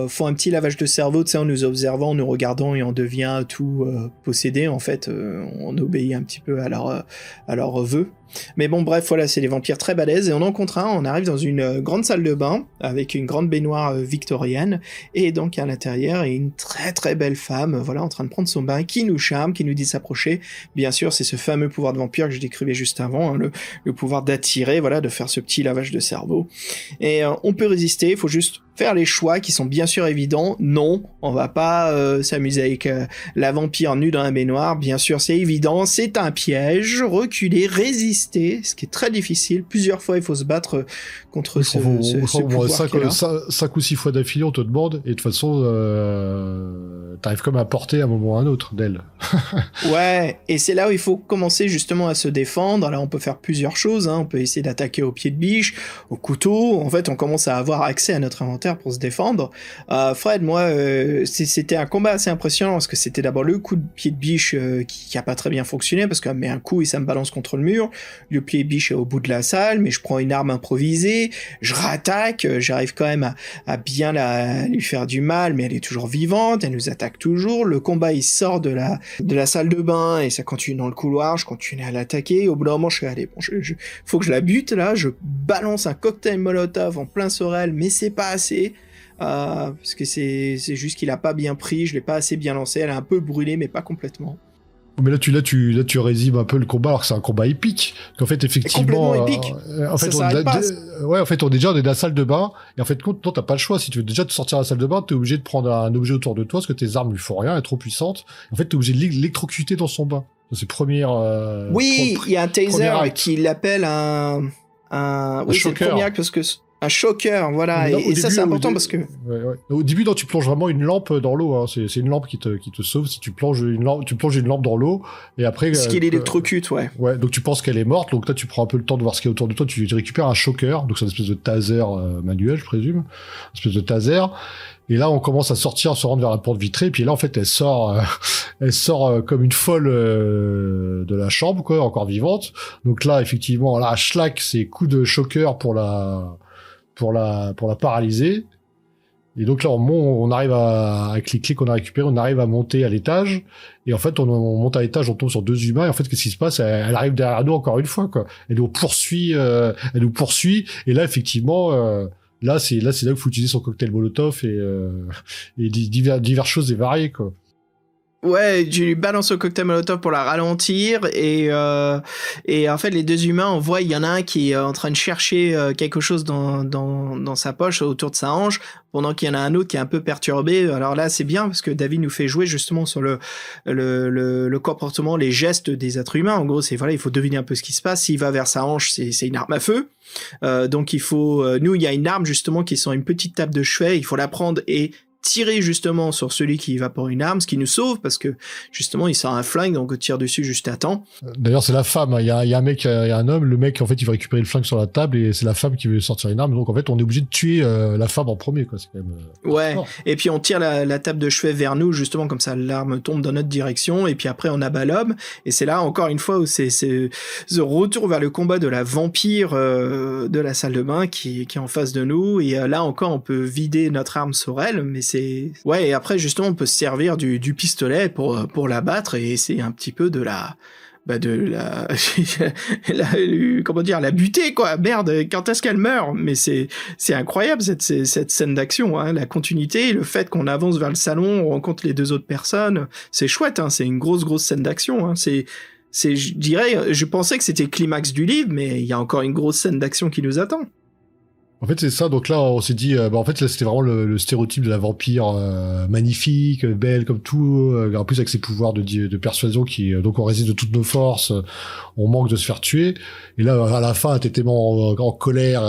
font un petit lavage de cerveau, tu sais, en nous observant, en nous regardant et on devient tout possédé en fait. On obéit un petit peu à leurs vœux. Mais bon, bref, voilà, c'est des vampires très balèzes. Et on en rencontre un, on arrive dans une grande salle de bain, avec une grande baignoire victorienne, et donc à l'intérieur, il y a une très très belle femme, voilà, en train de prendre son bain, qui nous charme, qui nous dit de s'approcher. Bien sûr, c'est ce fameux pouvoir de vampire que je décrivais juste avant, le pouvoir d'attirer, voilà, de faire ce petit lavage de cerveau. Et on peut résister, il faut juste faire les choix qui sont bien sûr évidents. Non, on va pas s'amuser avec la vampire nue dans la baignoire. Bien sûr, c'est évident, c'est un piège. Reculer, résister, ce qui est très difficile. Plusieurs fois, il faut se battre contre ce pouvoir
5 ou 6 fois d'affilée, on te demande, et de toute façon, t'arrives comme à porter à un moment ou à un autre d'elle.
Ouais, et c'est là où il faut commencer justement à se défendre. Là, on peut faire plusieurs choses. On peut essayer d'attaquer au pied de biche, au couteau. En fait, on commence à avoir accès à notre inventaire pour se défendre. Fred, moi, c'était un combat assez impressionnant parce que c'était d'abord le coup de pied de biche qui a pas très bien fonctionné parce que met un coup et ça me balance contre le mur. Le pied de biche est au bout de la salle, mais je prends une arme improvisée, je rattaque, j'arrive quand même à bien lui faire du mal, mais elle est toujours vivante, elle nous attaque toujours. Le combat il sort de la salle de bain et ça continue dans le couloir, je continue à l'attaquer. Au bout d'un moment, je suis allé, bon, faut que je la bute là, je balance un cocktail Molotov en plein sur elle, mais c'est pas assez. Parce que c'est juste qu'il a pas bien pris, je l'ai pas assez bien lancé, elle a un peu brûlé mais pas complètement.
Mais là tu résimes un peu le combat alors que c'est un combat épique. Qu'en fait effectivement
complètement épique.
En fait on est déjà dans la salle de bain et en fait non, t'as pas le choix. Si tu veux déjà te sortir de la salle de bain, t'es obligé de prendre un objet autour de toi parce que tes armes lui font rien, elle est trop puissante. En fait t'es obligé de l'électrocuter dans son bain. Dans ses premières.
Oui, il y a un
premier
taser
acte.
qui l'appelle un oui, c'est le
choker.
premier acte parce que un choker, voilà.
Non,
Et ça, c'est important parce que
Ouais. Au début, non, tu plonges vraiment une lampe dans l'eau. Hein. C'est une lampe qui te sauve si tu plonges une lampe dans l'eau. Et après.
ce qu'il électrocute, ouais.
Ouais, donc tu penses qu'elle est morte. Donc là, tu prends un peu le temps de voir ce qu'il y a autour de toi. Tu récupères un choker. Donc c'est une espèce de taser manuel, je présume. Une espèce de taser. Et là, on commence à sortir, se rendre vers la porte vitrée. Et puis là, en fait, elle sort comme une folle de la chambre, quoi, encore vivante. Donc là, effectivement, là, schlack, c'est coup de choker pour la paralyser. Et donc là, on arrive avec les clés qu'on a récupérées, on arrive à monter à l'étage. Et en fait, on monte à l'étage, on tombe sur 2 humains. Et en fait, qu'est-ce qui se passe? Elle arrive derrière nous encore une fois, quoi. Elle nous poursuit. Et là, effectivement, là, c'est là qu'il faut utiliser son cocktail Molotov et diverses choses et variées, quoi.
Ouais, tu lui balances au cocktail Molotov pour la ralentir et en fait les 2 humains, on voit il y en a un qui est en train de chercher quelque chose dans sa poche autour de sa hanche pendant qu'il y en a un autre qui est un peu perturbé. Alors là c'est bien parce que David nous fait jouer justement sur le comportement, les gestes des êtres humains. En gros c'est voilà, il faut deviner un peu ce qui se passe. S'il va vers sa hanche, c'est une arme à feu. Donc il faut nous il y a une arme justement qui sont une petite table de chevet, il faut la prendre et tirer justement sur celui qui va pour une arme, ce qui nous sauve parce que justement il sort un flingue donc on tire dessus juste à temps.
D'ailleurs c'est la femme, il y a un mec, il y a un homme, le mec en fait il va récupérer le flingue sur la table et c'est la femme qui veut sortir une arme, donc en fait on est obligé de tuer la femme en premier, quoi. C'est quand même
ouais
fort.
Et puis on tire la table de chevet vers nous justement comme ça l'arme tombe dans notre direction et puis après on abat l'homme et c'est là encore une fois où c'est ce retour vers le combat de la vampire de la salle de bain qui est en face de nous et là encore on peut vider notre arme sur elle mais c'est ouais et après justement on peut se servir du pistolet pour la battre et c'est un petit peu de la comment dire la buter quoi, merde, quand est-ce qu'elle meurt, mais c'est incroyable cette scène d'action, hein, la continuité, le fait qu'on avance vers le salon, on rencontre les 2 autres personnes, c'est chouette, hein, c'est une grosse scène d'action, hein, c'est je dirais, je pensais que c'était le climax du livre mais il y a encore une grosse scène d'action qui nous attend.
En fait, c'est ça. Donc là, on s'est dit, en fait, là, c'était vraiment le stéréotype de la vampire magnifique, belle comme tout. En plus, avec ses pouvoirs de persuasion donc on résiste de toutes nos forces. On manque de se faire tuer. Et là, à la fin, t'es tellement en colère,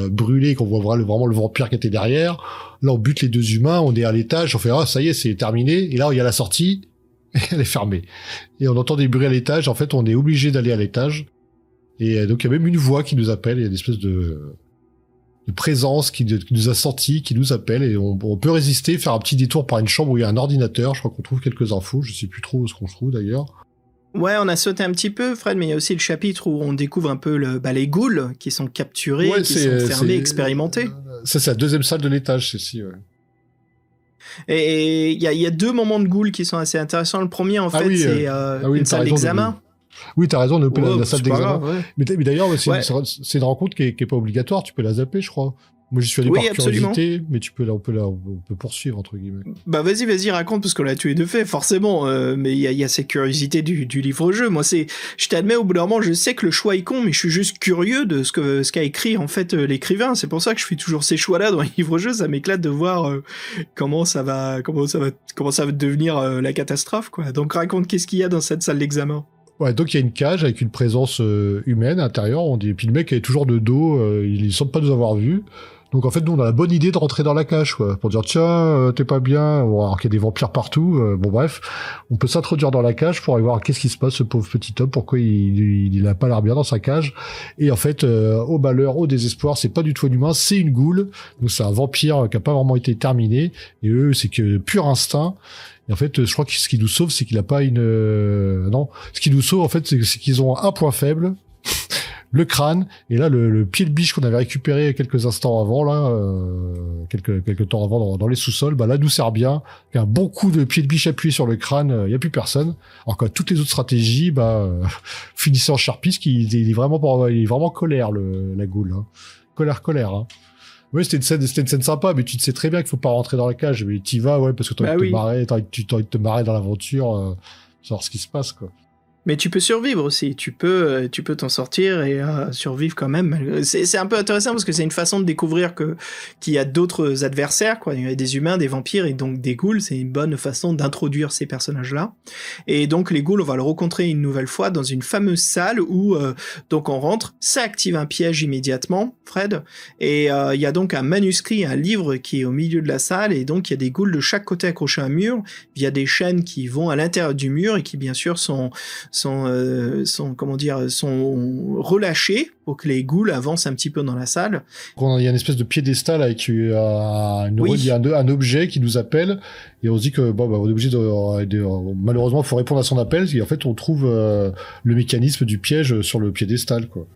brûlé, qu'on voit vraiment le vampire qui était derrière. Là, on bute les 2 humains. On est à l'étage. On fait, ah, ça y est, c'est terminé. Et là, il y a la sortie. Et elle est fermée. Et on entend des bruits à l'étage. En fait, on est obligé d'aller à l'étage. Et donc, il y a même une voix qui nous appelle. Il y a une espèce de présence qui nous a senti, qui nous appelle et on peut résister, faire un petit détour par une chambre où il y a un ordinateur. Je crois qu'on trouve quelques infos. Je sais plus trop où ce qu'on trouve d'ailleurs.
Ouais, on a sauté un petit peu, Fred, mais il y a aussi le chapitre où on découvre un peu les ghouls qui sont capturés, qui sont fermés, expérimentés.
Ça, c'est la 2e salle de l'étage, celle-ci, ouais.
Et il y a 2 moments de ghouls qui sont assez intéressants. Le premier, en fait, c'est une salle d'examen.
Oui, t'as raison, la salle d'examen.
Grave, ouais.
Mais d'ailleurs, c'est une rencontre qui est pas obligatoire. Tu peux la zapper, je crois. Moi, j'y suis allé par curiosité, mais on peut poursuivre, entre guillemets.
Bah, vas-y, raconte, parce qu'on l'a tous les 2 fait, forcément. Mais il y a cette curiosité du livre-jeu. Moi, je t'admets, au bout d'un moment, je sais que le choix est con, mais je suis juste curieux de ce qu'a écrit, en fait, l'écrivain. C'est pour ça que je fais toujours ces choix-là dans les livres-jeux. Ça m'éclate de voir comment ça va devenir la catastrophe, quoi. Donc, raconte, qu'est-ce qu'il y a dans cette salle d'examen?
Ouais, donc il y a une cage avec une présence humaine à l'intérieur. Et puis le mec est toujours de dos, il semble pas nous avoir vus. Donc en fait, nous on a la bonne idée de rentrer dans la cage, quoi, pour dire tiens, t'es pas bien, alors qu'il y a des vampires partout. Bon bref, on peut s'introduire dans la cage pour aller voir qu'est-ce qui se passe, ce pauvre petit homme, pourquoi il a pas l'air bien dans sa cage. Et en fait, au malheur, au désespoir, c'est pas du tout un humain, c'est une goule. Donc c'est un vampire qui a pas vraiment été terminé. Et eux, c'est que pur instinct. Et en fait, je crois que ce qui nous sauve, c'est qu'il a pas non. Ce qui nous sauve, en fait, c'est qu'ils ont un point faible, le crâne. Et là, le pied de biche qu'on avait récupéré quelques instants avant, là, quelques temps avant dans les sous-sols, bah là, nous sert bien. Un bon coup de pied de biche appuyé sur le crâne, il y a plus personne. Alors que toutes les autres stratégies, finissaient en charpie, il est vraiment colère, la goule, hein. Colère, hein. Oui, c'était une scène sympa, mais tu te sais très bien qu'il faut pas rentrer dans la cage, mais t'y vas, ouais, parce que t'as envie de te marrer dans l'aventure, savoir ce qui se passe, quoi.
Mais tu peux survivre aussi, tu peux t'en sortir et survivre quand même. C'est un peu intéressant parce que c'est une façon de découvrir qu'il y a d'autres adversaires, quoi. Il y a des humains, des vampires et donc des ghouls. C'est une bonne façon d'introduire ces personnages-là. Et donc les ghouls, on va le rencontrer une nouvelle fois dans une fameuse salle où donc on rentre, ça active un piège immédiatement, Fred. Et il y a donc un manuscrit, un livre qui est au milieu de la salle et donc il y a des ghouls de chaque côté accrochés à un mur. Il y a des chaînes qui vont à l'intérieur du mur et qui bien sûr sont relâchés pour que les ghouls avancent un petit peu dans la salle.
Il y a une espèce de piédestal avec il y a un objet qui nous appelle et on se dit que on est obligé malheureusement il faut répondre à son appel et en fait on trouve le mécanisme du piège sur le piédestal, quoi.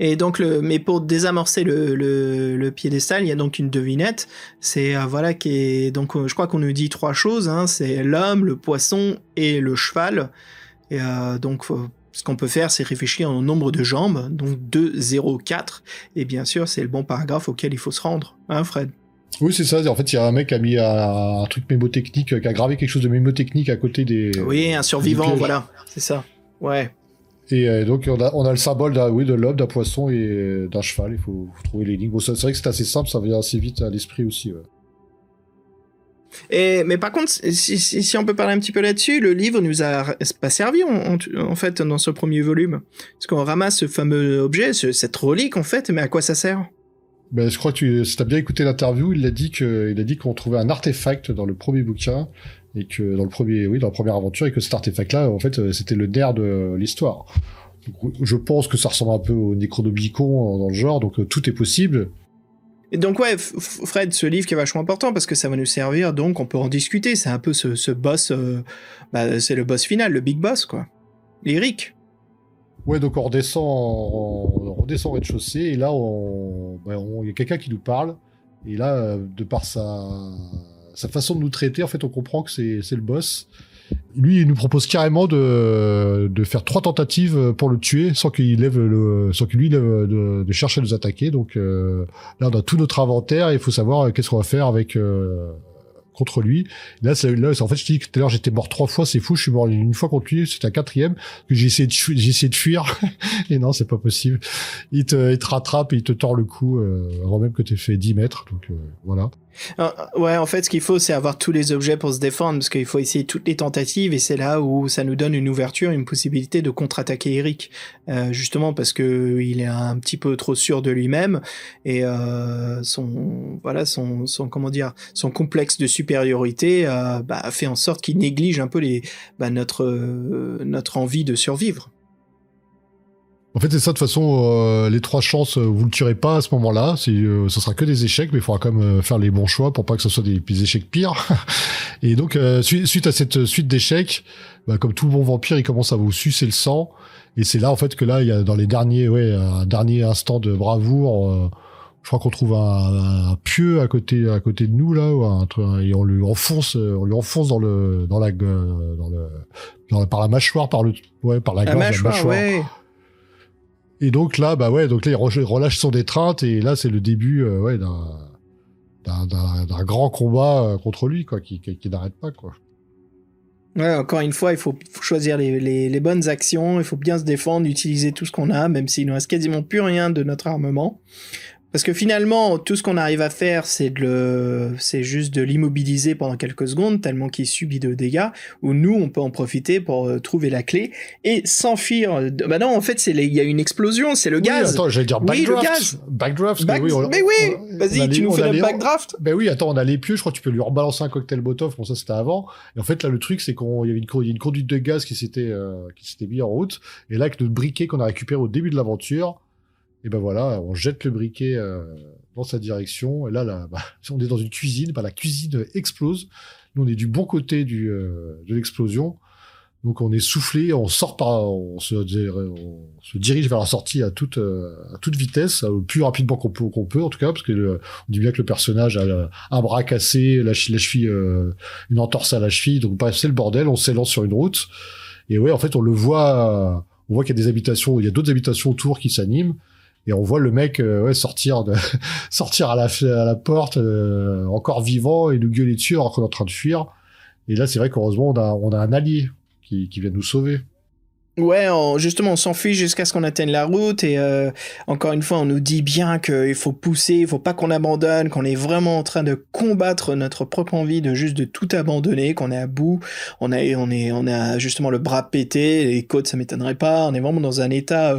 Et donc mais pour désamorcer le piédestal, il y a donc une devinette. C'est qui est donc je crois qu'on nous dit 3 choses. Hein, c'est l'homme, le poisson et le cheval. Et donc ce qu'on peut faire, c'est réfléchir au nombre de jambes, donc 2, 0, 4. Et bien sûr, c'est le bon paragraphe auquel il faut se rendre, hein, Fred?
Oui, c'est ça. En fait, il y a un mec qui a mis un truc mémotechnique, qui a gravé quelque chose de mémotechnique à côté des.
Oui, un survivant, voilà, c'est ça. Ouais.
Et donc on a le symbole de l'homme, d'un poisson et d'un cheval. Il faut trouver les lignes. Bon, c'est vrai que c'est assez simple, ça vient assez vite à l'esprit aussi. Ouais.
Mais par contre, si on peut parler un petit peu là-dessus, le livre nous a pas servi en fait dans ce premier volume, parce qu'on ramasse ce fameux objet, cette relique en fait, mais à quoi ça sert?
Je crois que si t'as bien écouté l'interview, il a dit qu'on trouvait un artefact dans le premier bouquin et que dans la première aventure, et que cet artefact-là, en fait, c'était le nerf de l'histoire. Donc, je pense que ça ressemble un peu au Necronomicon dans le genre, donc tout est possible.
Et donc ouais, Fred, ce livre qui est vachement important parce que ça va nous servir, donc on peut en discuter. C'est un peu ce boss, c'est le boss final, le big boss, quoi. Lyrique.
Ouais, donc on redescend au rez-de-chaussée et là, il y a quelqu'un qui nous parle et là, de par sa façon de nous traiter, en fait, on comprend que c'est le boss. Lui, il nous propose carrément de faire 3 tentatives pour le tuer sans qu'il lève de chercher à nous attaquer. Donc là, on a tout notre inventaire et il faut savoir qu'est-ce qu'on va faire avec contre lui. Là, en fait, je te dis que tout à l'heure, j'étais mort 3 fois, c'est fou, je suis mort une fois contre lui, c'était la 4e, que j'ai essayé de fuir, et non, c'est pas possible. Il te rattrape et il te tord le cou, avant même que t'aies fait 10 mètres, donc voilà.
Ouais, en fait, ce qu'il faut, c'est avoir tous les objets pour se défendre, parce qu'il faut essayer toutes les tentatives, et c'est là où ça nous donne une ouverture, une possibilité de contre-attaquer Eric, justement parce que il est un petit peu trop sûr de lui-même, et son complexe de supériorité fait en sorte qu'il néglige un peu notre envie de survivre.
En fait, c'est ça, de toute façon, les 3 chances, vous le tuerez pas à ce moment-là. Ça sera que des échecs, mais il faudra quand même faire les bons choix pour pas que ce soit des échecs pires. Et donc, suite à cette suite d'échecs, comme tout bon vampire, il commence à vous sucer le sang. Et c'est là, en fait, que là, il y a dans les derniers, un dernier instant de bravoure, je crois qu'on trouve un pieu à côté de nous, là, et on lui enfonce par la mâchoire, par la gorge, la mâchoire.
Ouais.
Et donc là, il relâche son étreinte et là, c'est le début, d'un grand combat contre lui, quoi, qui n'arrête pas, quoi.
Ouais, encore une fois, il faut choisir les bonnes actions, il faut bien se défendre, utiliser tout ce qu'on a, même s'il ne reste quasiment plus rien de notre armement. Parce que finalement, tout ce qu'on arrive à faire, c'est juste de l'immobiliser pendant quelques secondes, tellement qu'il subit de dégâts, ou nous, on peut en profiter pour trouver la clé et s'enfuir. Bah non, en fait, il y a une explosion, c'est le gaz.
Attends, j'allais dire backdraft.
Oui, le gaz.
Backdraft.
Vas-y, tu nous fais le backdraft.
Ben oui, attends, on a les pieux, je crois que tu peux lui rebalancer un cocktail Molotov, bon ça c'était avant. Et en fait, là, le truc, c'est qu'il y avait une conduite de gaz qui s'était mise en route, et là, avec notre briquet qu'on a récupéré au début de l'aventure, et ben voilà, on jette le briquet dans sa direction, et là on est dans une cuisine, la cuisine explose. Nous, on est du bon côté de l'explosion, donc on est soufflé, on se dirige vers la sortie à toute vitesse, le plus rapidement qu'on peut en tout cas, parce que on dit bien que le personnage a un bras cassé, la cheville, une entorse à la cheville, donc bref, c'est le bordel. On s'élance sur une route, et ouais, en fait, on voit qu'il y a des habitations, il y a d'autres habitations autour qui s'animent. Et on voit le mec sortir à la porte encore vivant et nous gueuler dessus alors qu'on est en train de fuir. Et là, c'est vrai qu'heureusement, on a un allié qui vient nous sauver.
Ouais, justement, on s'enfuit jusqu'à ce qu'on atteigne la route et encore une fois, on nous dit bien qu'il faut pousser, il faut pas qu'on abandonne, qu'on est vraiment en train de combattre notre propre envie de tout abandonner, qu'on est à bout, on a justement le bras pété, les côtes, ça m'étonnerait pas, on est vraiment dans un état,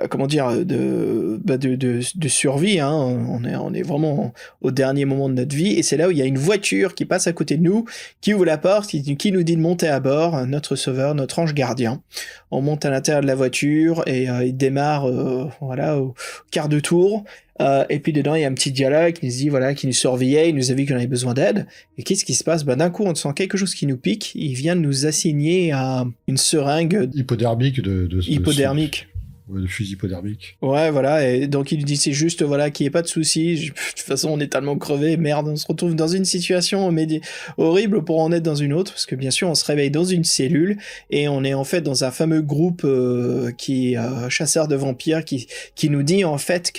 comment dire, de survie, hein. On est vraiment au dernier moment de notre vie et c'est là où il y a une voiture qui passe à côté de nous, qui ouvre la porte, qui nous dit de monter à bord, notre sauveur, notre ange gardien. On monte à l'intérieur de la voiture et il démarre au quart de tour. Et puis dedans, il y a un petit dialogue qui nous dit, qui nous surveillait, il nous a vu qu'on avait besoin d'aide. Et qu'est-ce qui se passe? D'un coup, on sent quelque chose qui nous pique. Il vient de nous assigner à une seringue
hypodermique
hypodermique.
De fusil hypodermique.
Ouais, voilà. Et donc, il nous dit, c'est juste, qu'il n'y ait pas de souci. De toute façon, on est tellement crevé. Merde, on se retrouve dans une situation horrible pour en être dans une autre. Parce que, bien sûr, on se réveille dans une cellule et on est en fait dans un fameux groupe qui chasseur de vampires qui nous dit en fait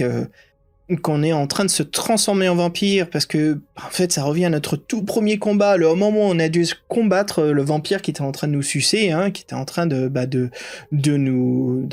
qu'on est en train de se transformer en vampire parce que en fait ça revient à notre tout premier combat, le moment où on a dû combattre le vampire qui était en train de nous sucer, hein, qui était en train de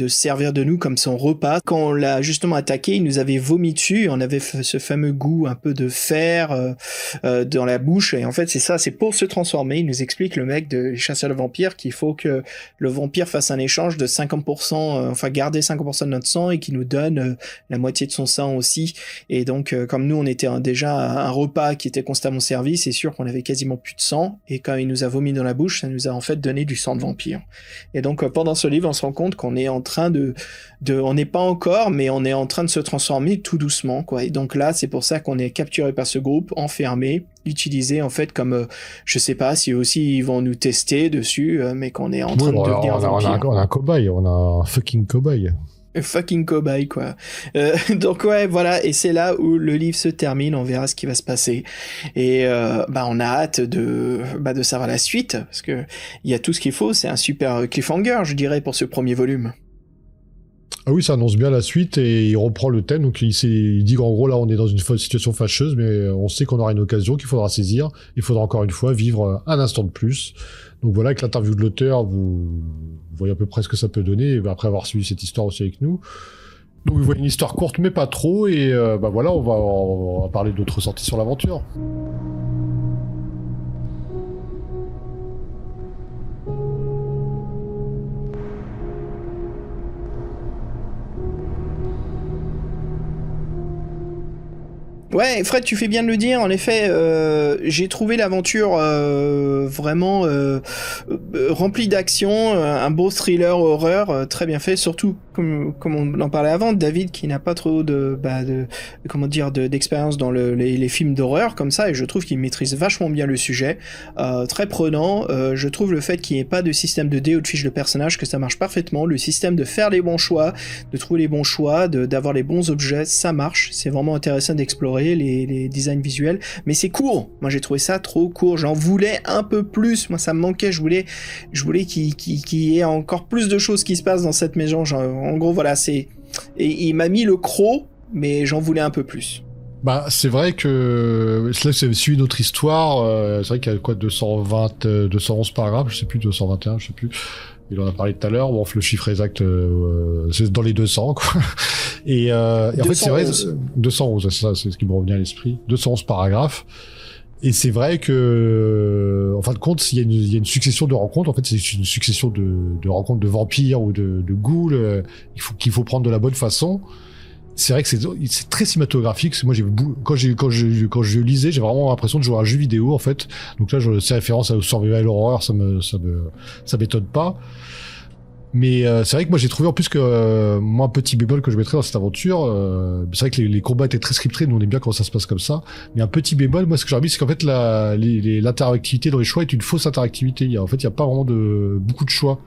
servir de nous comme son repas. Quand on l'a justement attaqué, il nous avait vomi dessus, on avait ce fameux goût un peu de fer dans la bouche et en fait c'est pour se transformer. Il nous explique, le mec de chasseur de vampires, qu'il faut que le vampire fasse un échange de 50%, garder 50% de notre sang et qu'il nous donne la moitié de son sang aussi. Et donc, comme nous, on était déjà un repas qui était constamment servi, c'est sûr qu'on avait quasiment plus de sang. Et quand il nous a vomi dans la bouche, ça nous a en fait donné du sang de vampire. Et donc, pendant ce livre, on se rend compte qu'on est en train on n'est pas encore, mais on est en train de se transformer tout doucement, quoi. Et donc là, c'est pour ça qu'on est capturé par ce groupe, enfermé, utilisé en fait comme, je sais pas si aussi ils vont nous tester dessus, mais qu'on est en train de devenir un vampire.
On a un cobaye, on a un fucking cobaye.
Fucking cobaye, quoi. Donc ouais, voilà, et c'est là où le livre se termine, on verra ce qui va se passer. Et on a hâte de savoir la suite, parce que il y a tout ce qu'il faut, c'est un super cliffhanger, je dirais, pour ce premier volume.
Ah oui, ça annonce bien la suite et il reprend le thème, donc il dit qu'en gros là on est dans une situation fâcheuse, mais on sait qu'on aura une occasion qu'il faudra saisir, il faudra encore une fois vivre un instant de plus. Donc voilà, avec l'interview de l'auteur, vous voyez à peu près ce que ça peut donner, après avoir suivi cette histoire aussi avec nous. Donc vous voyez une histoire courte mais pas trop, et voilà, on va parler d'autres sorties sur l'aventure.
Ouais, Fred, tu fais bien de le dire. En effet, j'ai trouvé l'aventure vraiment remplie d'action, un beau thriller horreur, très bien fait. Surtout, comme on en parlait avant, David qui n'a pas trop d'expérience dans les films d'horreur comme ça, et je trouve qu'il maîtrise vachement bien le sujet, très prenant. Je trouve le fait qu'il n'y ait pas de système de dés ou de fiches de personnage, que ça marche parfaitement. Le système de faire les bons choix, de trouver les bons choix, d'avoir les bons objets, ça marche. C'est vraiment intéressant d'explorer les designs visuels, mais c'est court. Moi j'ai trouvé ça trop court, j'en voulais un peu plus, moi ça me manquait, je voulais qu'il y ait encore plus de choses qui se passent dans cette maison. En gros voilà, et il m'a mis le croc, mais j'en voulais un peu plus.
C'est vrai que là c'est suivi notre histoire, c'est vrai qu'il y a 211 paragraphes, je sais plus, 221, je sais plus. Il en a parlé tout à l'heure, le chiffre exact, c'est dans les 200, quoi. Et en fait, c'est vrai, 211, c'est ça, c'est ce qui me revenait à l'esprit. 211 paragraphes. Et c'est vrai que, en fin de compte, il y a une succession de rencontres. En fait, c'est une succession de rencontres de vampires ou de ghouls, qu'il faut prendre de la bonne façon. C'est vrai que c'est très cinématographique. Moi, quand je lisais, j'ai vraiment l'impression de jouer à un jeu vidéo, en fait. Donc là, ces références au survival horror, ça m'étonne pas. Mais c'est vrai que moi, j'ai trouvé en plus que moi, un petit bémol que je mettrais dans cette aventure, c'est vrai que les combats étaient très scriptés, nous on aime bien quand ça se passe comme ça. Mais un petit bémol, moi, ce que j'ai remis, c'est qu'en fait, l'interactivité dans les choix est une fausse interactivité. Il y a pas vraiment beaucoup de choix.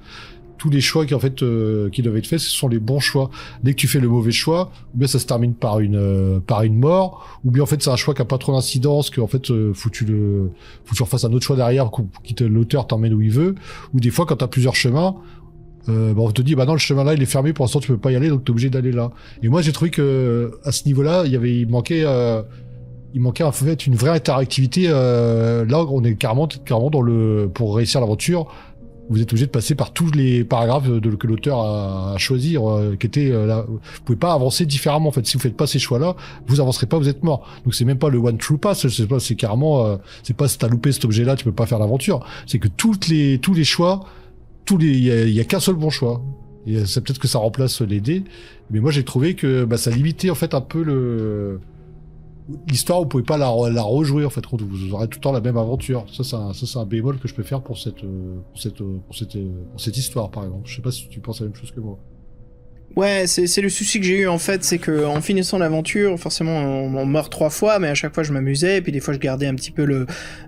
Tous les choix qui doivent être faits, ce sont les bons choix. Dès que tu fais le mauvais choix, ou bien ça se termine par une mort, ou bien en fait c'est un choix qui a pas trop d'incidence, que en fait faut que tu refasses un autre choix derrière, l'auteur t'emmène où il veut. Ou des fois quand t'as plusieurs chemins, on te dit non, le chemin là il est fermé, pour l'instant tu peux pas y aller, donc t'es obligé d'aller là. Et moi j'ai trouvé que à ce niveau-là il manquait en fait une vraie interactivité. Là on est carrément pour réussir l'aventure. vous êtes obligé de passer par tous les paragraphes que l'auteur a choisi, qui étaient là. Vous pouvez pas avancer différemment. En fait, si vous faites pas ces choix-là, vous avancerez pas, vous êtes mort. Donc c'est même pas le one true pass. C'est carrément, c'est pas si t'as loupé cet objet-là, tu peux pas faire l'aventure. C'est que tous les choix, il y a qu'un seul bon choix. Et c'est peut-être que ça remplace les dés, mais moi j'ai trouvé que ça limitait en fait un peu l'histoire. Vous pouvez pas la rejouer en fait. Vous aurez tout le temps la même aventure. Ça c'est un bémol que je peux faire pour cette histoire par exemple. Je sais pas si tu penses la même chose que moi.
Ouais, c'est le souci que j'ai eu en fait, c'est que en finissant l'aventure, forcément on meurt 3 fois, mais à chaque fois je m'amusais, et puis des fois je gardais un petit peu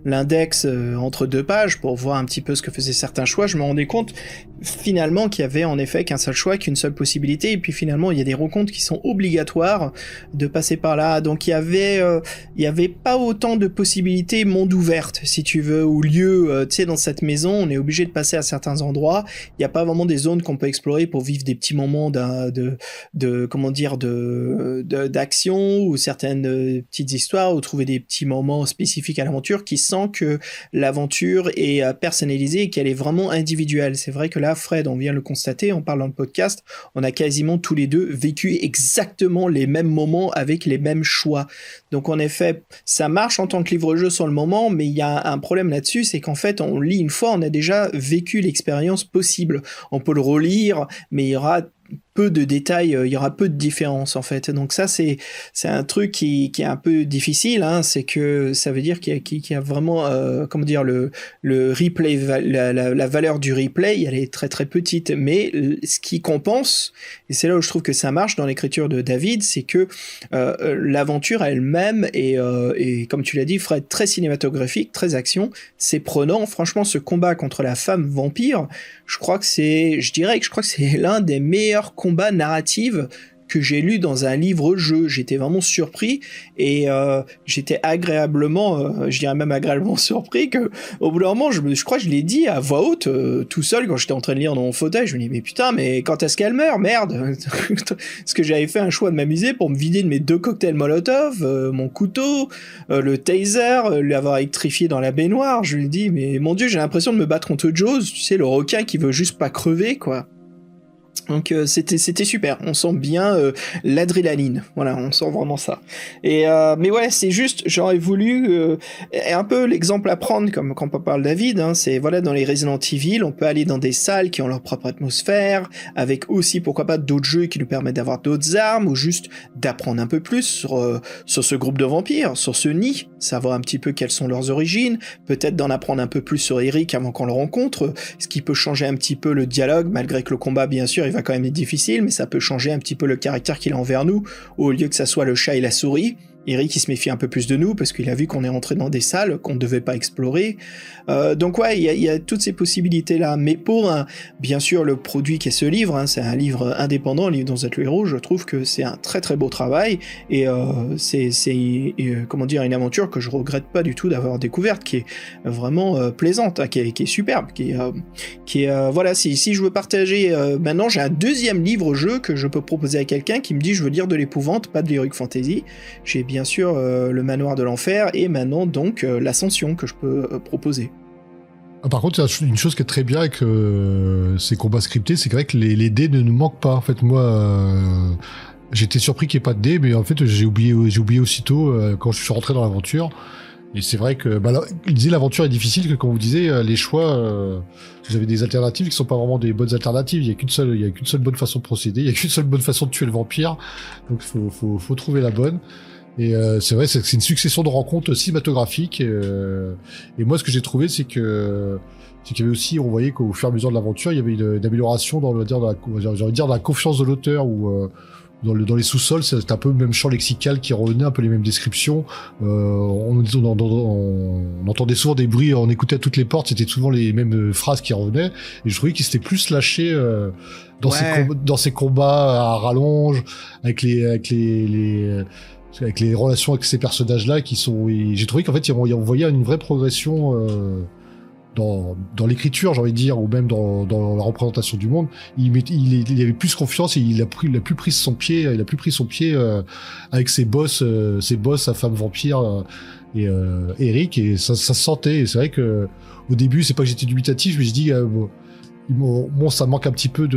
l'index entre 2 pages pour voir un petit peu ce que faisaient certains choix. Je me rendais compte finalement qu'il y avait en effet qu'un seul choix, qu'une seule possibilité, et puis finalement il y a des rencontres qui sont obligatoires de passer par là. Donc il y avait pas autant de possibilités monde ouverte, si tu veux, ou lieu, tu sais, dans cette maison on est obligé de passer à certains endroits. Il y a pas vraiment des zones qu'on peut explorer pour vivre des petits moments d'action ou certaines petites histoires, ou trouver des petits moments spécifiques à l'aventure qui sent que l'aventure est personnalisée et qu'elle est vraiment individuelle. C'est vrai que là, Fred, on vient le constater, on parle dans le podcast, on a quasiment tous les deux vécu exactement les mêmes moments avec les mêmes choix. Donc en effet, ça marche en tant que livre-jeu sur le moment, mais il y a un problème là-dessus, c'est qu'en fait, on lit une fois, on a déjà vécu l'expérience possible. On peut le relire, mais il y aura peu de détails, il y aura peu de différence en fait. Donc ça c'est un truc qui est un peu difficile, hein. C'est que ça veut dire qu'il y a vraiment comment dire le replay, la valeur du replay, elle est très très petite, mais ce qui compense, et c'est là où je trouve que ça marche dans l'écriture de David, c'est que l'aventure elle-même est comme tu l'as dit Fred, très cinématographique, très action, c'est prenant. Franchement, ce combat contre la femme vampire, je crois que c'est l'un des meilleurs combats narratifs que j'ai lu dans un livre-jeu. J'étais vraiment surpris et j'étais agréablement, je dirais même agréablement surpris que au bout d'un moment, je crois que je l'ai dit à voix haute, tout seul quand j'étais en train de lire dans mon fauteuil, je me dis mais putain, mais quand est-ce qu'elle meurt, merde. Parce que j'avais fait un choix de m'amuser pour me vider de mes 2 cocktails Molotov, mon couteau, le taser, l'avoir électrifié dans la baignoire. Je lui ai dit mais mon Dieu, j'ai l'impression de me battre contre Jaws, tu sais, le requin qui veut juste pas crever quoi. Donc c'était super, on sent bien l'adrénaline, voilà, on sent vraiment ça. Et mais ouais, c'est juste, j'aurais voulu un peu l'exemple à prendre comme quand on parle David, hein, c'est voilà, dans les Resident Evil, on peut aller dans des salles qui ont leur propre atmosphère, avec aussi pourquoi pas d'autres jeux qui nous permettent d'avoir d'autres armes, ou juste d'apprendre un peu plus sur ce groupe de vampires, sur ce nid, savoir un petit peu quelles sont leurs origines, peut-être d'en apprendre un peu plus sur Eric avant qu'on le rencontre, ce qui peut changer un petit peu le dialogue, malgré que le combat bien sûr il va quand même être difficile, mais ça peut changer un petit peu le caractère qu'il a envers nous, au lieu que ça soit le chat et la souris. Eric il se méfie un peu plus de nous parce qu'il a vu qu'on est rentré dans des salles qu'on ne devait pas explorer. Donc ouais, il y a toutes ces possibilités là. Mais pour bien sûr le produit qu'est ce livre, hein, c'est un livre indépendant, un livre dont vous êtes le héros, je trouve que c'est un très très beau travail et c'est comment dire, une aventure que je regrette pas du tout d'avoir découverte, qui est vraiment plaisante, hein, qui est superbe, qui est voilà, si je veux partager maintenant, j'ai un deuxième livre-jeu que je peux proposer à quelqu'un qui me dit je veux lire de l'épouvante, pas de l'heroic fantasy. J'ai bien sûr le manoir de l'enfer et maintenant donc l'ascension que je peux proposer.
Par contre, il y a une chose qui est très bien avec ces combats scriptés, c'est vrai que les dés ne nous manquent pas. En fait, moi, j'étais surpris qu'il n'y ait pas de dés, mais en fait, j'ai oublié aussitôt quand je suis rentré dans l'aventure. Et c'est vrai que il disait l'aventure est difficile, que quand vous disiez les choix, vous avez des alternatives qui sont pas vraiment des bonnes alternatives. Il y a qu'une seule bonne façon de procéder, il y a qu'une seule bonne façon de tuer le vampire. Donc faut trouver la bonne. Et c'est vrai, c'est une succession de rencontres cinématographiques. Et moi, ce que j'ai trouvé, c'est qu'il y avait aussi, on voyait qu'au fur et à mesure de l'aventure, il y avait une amélioration dans la confiance de l'auteur, ou dans les sous-sols, c'était un peu le même champ lexical qui revenait, un peu les mêmes descriptions. On entendait souvent des bruits, on écoutait à toutes les portes, c'était souvent les mêmes phrases qui revenaient. Et je trouvais qu'il s'était plus lâché dans ces combats à rallonge, avec les relations avec ces personnages-là qui sont. J'ai trouvé qu'en fait, on voyait une vraie progression dans l'écriture, j'ai envie de dire, ou même dans la représentation du monde. Il avait plus confiance et il a plus pris son pied avec ses boss, sa femme vampire et Eric, et ça se sentait. Et c'est vrai que au début, c'est pas que j'étais dubitatif, mais je dis bon, ça manque un petit peu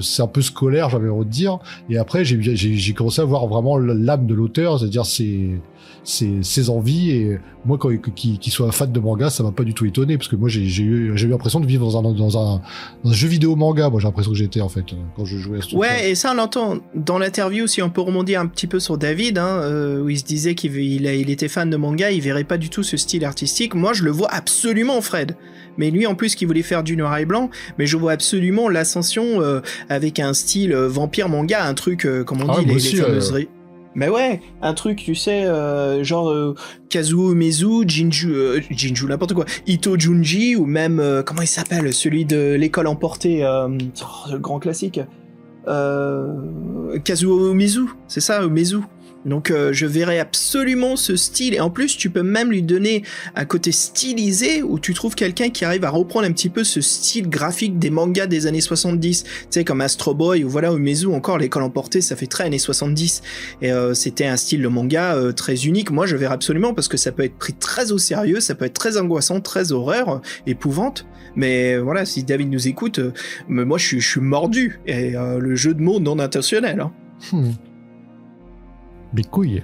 c'est un peu scolaire, j'avais envie de dire. Et après, j'ai commencé à voir vraiment l'âme de l'auteur, c'est-à-dire ses envies. Et moi, qu'il soit un fan de manga, ça m'a pas du tout étonné, parce que moi, j'ai eu l'impression de vivre dans un jeu vidéo manga. Moi, j'ai l'impression que j'étais, en fait, quand je jouais à ce truc.
Ouais, et ça, on l'entend dans l'interview, si on peut rebondir un petit peu sur David, où il se disait il était fan de manga, il verrait pas du tout ce style artistique. Moi, je le vois absolument, Fred. Mais lui, en plus, qui voulait faire du noir et blanc, mais je vois absolument l'ascension avec un style vampire manga, un truc, comme on dit, les fameuses... Mais ouais, un truc, tu sais, genre Kazuo Umezu, Jinju, n'importe quoi, Ito Junji, ou même, comment il s'appelle, celui de l'école emportée, le grand classique, Kazuo Umezu, c'est ça, Umezu. Donc je verrais absolument ce style, et en plus tu peux même lui donner un côté stylisé où tu trouves quelqu'un qui arrive à reprendre un petit peu ce style graphique des mangas des années 70, tu sais, comme Astro Boy ou voilà, Umezu encore, l'école emportée, ça fait très années 70, et c'était un style de manga très unique. Moi je verrais absolument, parce que ça peut être pris très au sérieux, ça peut être très angoissant, très horreur, épouvante, mais voilà, si David nous écoute, moi je suis mordu, et le jeu de mots non intentionnel, hein.
Mes couilles.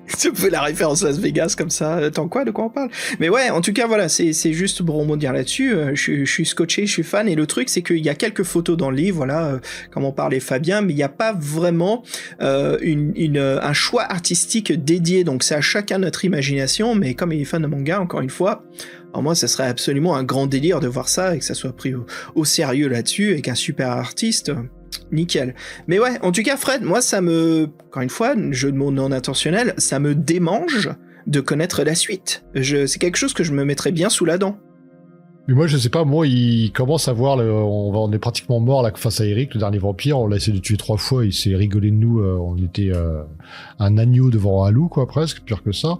C'est un peu la référence Las Vegas comme ça. Attends, quoi, de quoi on parle? Mais ouais, en tout cas, voilà, c'est juste pour rebondir là-dessus. Je suis scotché, je suis fan. Et le truc, c'est qu'il y a quelques photos dans le livre, voilà, comme on parlait Fabien, mais il n'y a pas vraiment un choix artistique dédié. Donc c'est à chacun notre imagination. Mais comme il est fan de manga, encore une fois, alors moi, ça serait absolument un grand délire de voir ça et que ça soit pris au sérieux là-dessus et qu'un super artiste... Nickel. Mais ouais, en tout cas, Fred, moi, encore une fois, jeu de mots non intentionnel, ça me démange de connaître la suite. C'est quelque chose que je me mettrais bien sous la dent.
Mais moi, je sais pas, moi, il commence à voir, on est pratiquement mort là face à Eric, le dernier vampire, on l'a essayé de tuer 3 fois, il s'est rigolé de nous, on était un agneau devant un loup, quoi, presque, pire que ça.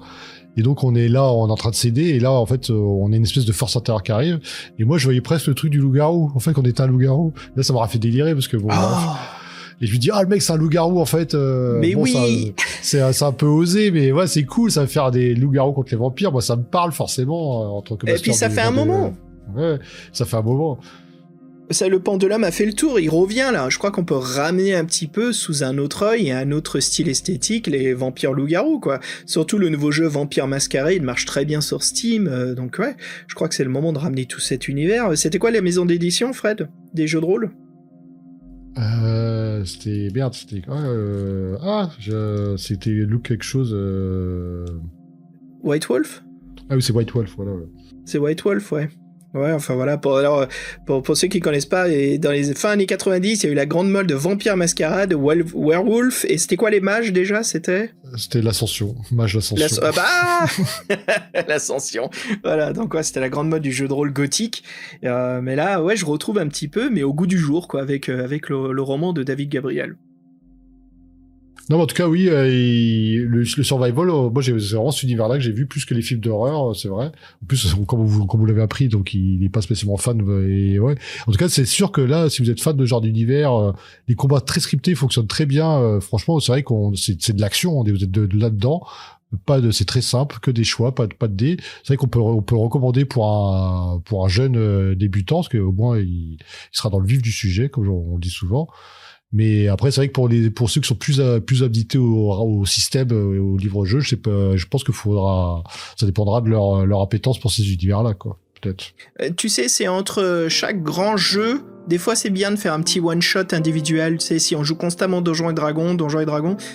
Et donc on est là, on est en train de céder, et là en fait on a une espèce de force intérieure qui arrive, et moi je voyais presque le truc du loup-garou, en fait qu'on était un loup-garou. Là ça m'aura fait délirer, parce que bon... Et je lui dis, le mec c'est un loup-garou en fait.
Mais
bon,
oui.
C'est un peu osé, mais ouais c'est cool, ça va faire des loups-garous contre les vampires, moi ça me parle forcément, entre
Et puis ça fait un moment.
Ouais, ça fait un moment.
Ça, le pendulum a fait le tour, il revient là. Je crois qu'on peut ramener un petit peu sous un autre œil et un autre style esthétique les vampires loups-garous, quoi. Surtout le nouveau jeu Vampire Masquerade, il marche très bien sur Steam, donc ouais, je crois que c'est le moment de ramener tout cet univers. C'était quoi les maisons d'édition, Fred? Des jeux de rôle?
C'était merde, c'était c'était Look quelque chose.
White Wolf?
Ah oui, c'est White Wolf, voilà. Ouais.
C'est White Wolf, ouais. Ouais, enfin voilà, pour ceux qui connaissent pas, et dans les fins années 90, il y a eu la grande mode de Vampire Masquerade, Werewolf, et c'était quoi les mages déjà? C'était
l'Ascension, Mage l'Ascension.
L'Ascension. Voilà, donc ouais, c'était la grande mode du jeu de rôle gothique. Mais là, ouais, je retrouve un petit peu, mais au goût du jour, quoi, avec le roman de David Gabriel.
Non, mais en tout cas, oui, le survival, moi, c'est vraiment cet univers-là que j'ai vu plus que les films d'horreur, c'est vrai. En plus, comme vous l'avez appris, donc il n'est pas spécialement fan, et ouais. En tout cas, c'est sûr que là, si vous êtes fan de ce genre d'univers, les combats très scriptés fonctionnent très bien. Franchement, c'est vrai c'est de l'action, vous êtes là-dedans. C'est très simple, que des choix, pas de dés. C'est vrai qu'on peut le recommander pour un jeune débutant, parce qu'au moins, il sera dans le vif du sujet, comme on le dit souvent. Mais après, c'est vrai que pour ceux qui sont plus habilités au système, au livre-jeu, je pense que ça dépendra de leur appétence pour ces univers-là, quoi. Peut-être.
Tu sais, c'est entre chaque grand jeu. Des fois, c'est bien de faire un petit one-shot individuel. Tu sais, si on joue constamment Donjons et Dragons,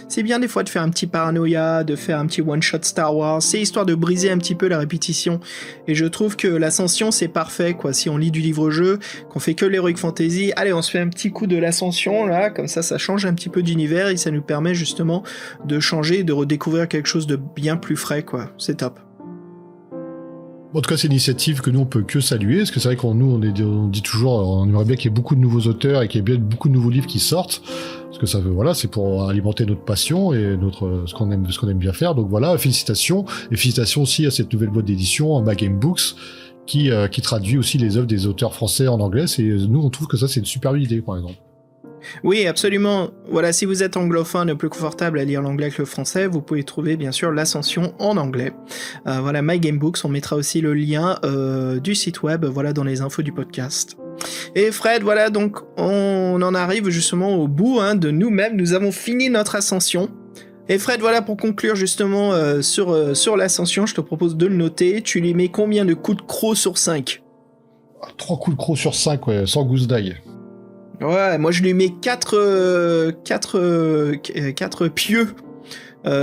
c'est bien des fois de faire un petit Paranoia, de faire un petit one-shot Star Wars. C'est histoire de briser un petit peu la répétition. Et je trouve que l'Ascension, c'est parfait, quoi. Si on lit du livre-jeu, qu'on fait que l'Heroic Fantasy, allez, on se fait un petit coup de l'Ascension, là. Comme ça change un petit peu d'univers et ça nous permet justement de changer et de redécouvrir quelque chose de bien plus frais, quoi. C'est top.
En tout cas, c'est une initiative que nous, on peut que saluer, parce que c'est vrai qu'on dit toujours, on aimerait bien qu'il y ait beaucoup de nouveaux auteurs et qu'il y ait bien beaucoup de nouveaux livres qui sortent, parce que ça veut, voilà, c'est pour alimenter notre passion et ce qu'on aime bien faire. Donc voilà, félicitations, et félicitations aussi à cette nouvelle boîte d'édition, Ma Game Books, qui traduit aussi les œuvres des auteurs français en anglais. Et nous, on trouve que ça, c'est une super idée, par exemple.
Oui, absolument. Voilà, si vous êtes anglophone et plus confortable à lire l'anglais que le français, vous pouvez trouver bien sûr l'Ascension en anglais. Voilà, My Game Books, on mettra aussi le lien du site web, voilà, dans les infos du podcast. Et Fred, voilà, donc on en arrive justement au bout de nous-mêmes. Nous avons fini notre ascension. Et Fred, voilà, pour conclure justement sur l'ascension, je te propose de le noter. Tu lui mets combien de coups de croc sur 5 ?
3 coups de croc sur 5, ouais, sans gousse d'ail.
Ouais, moi je lui mets 4 pieux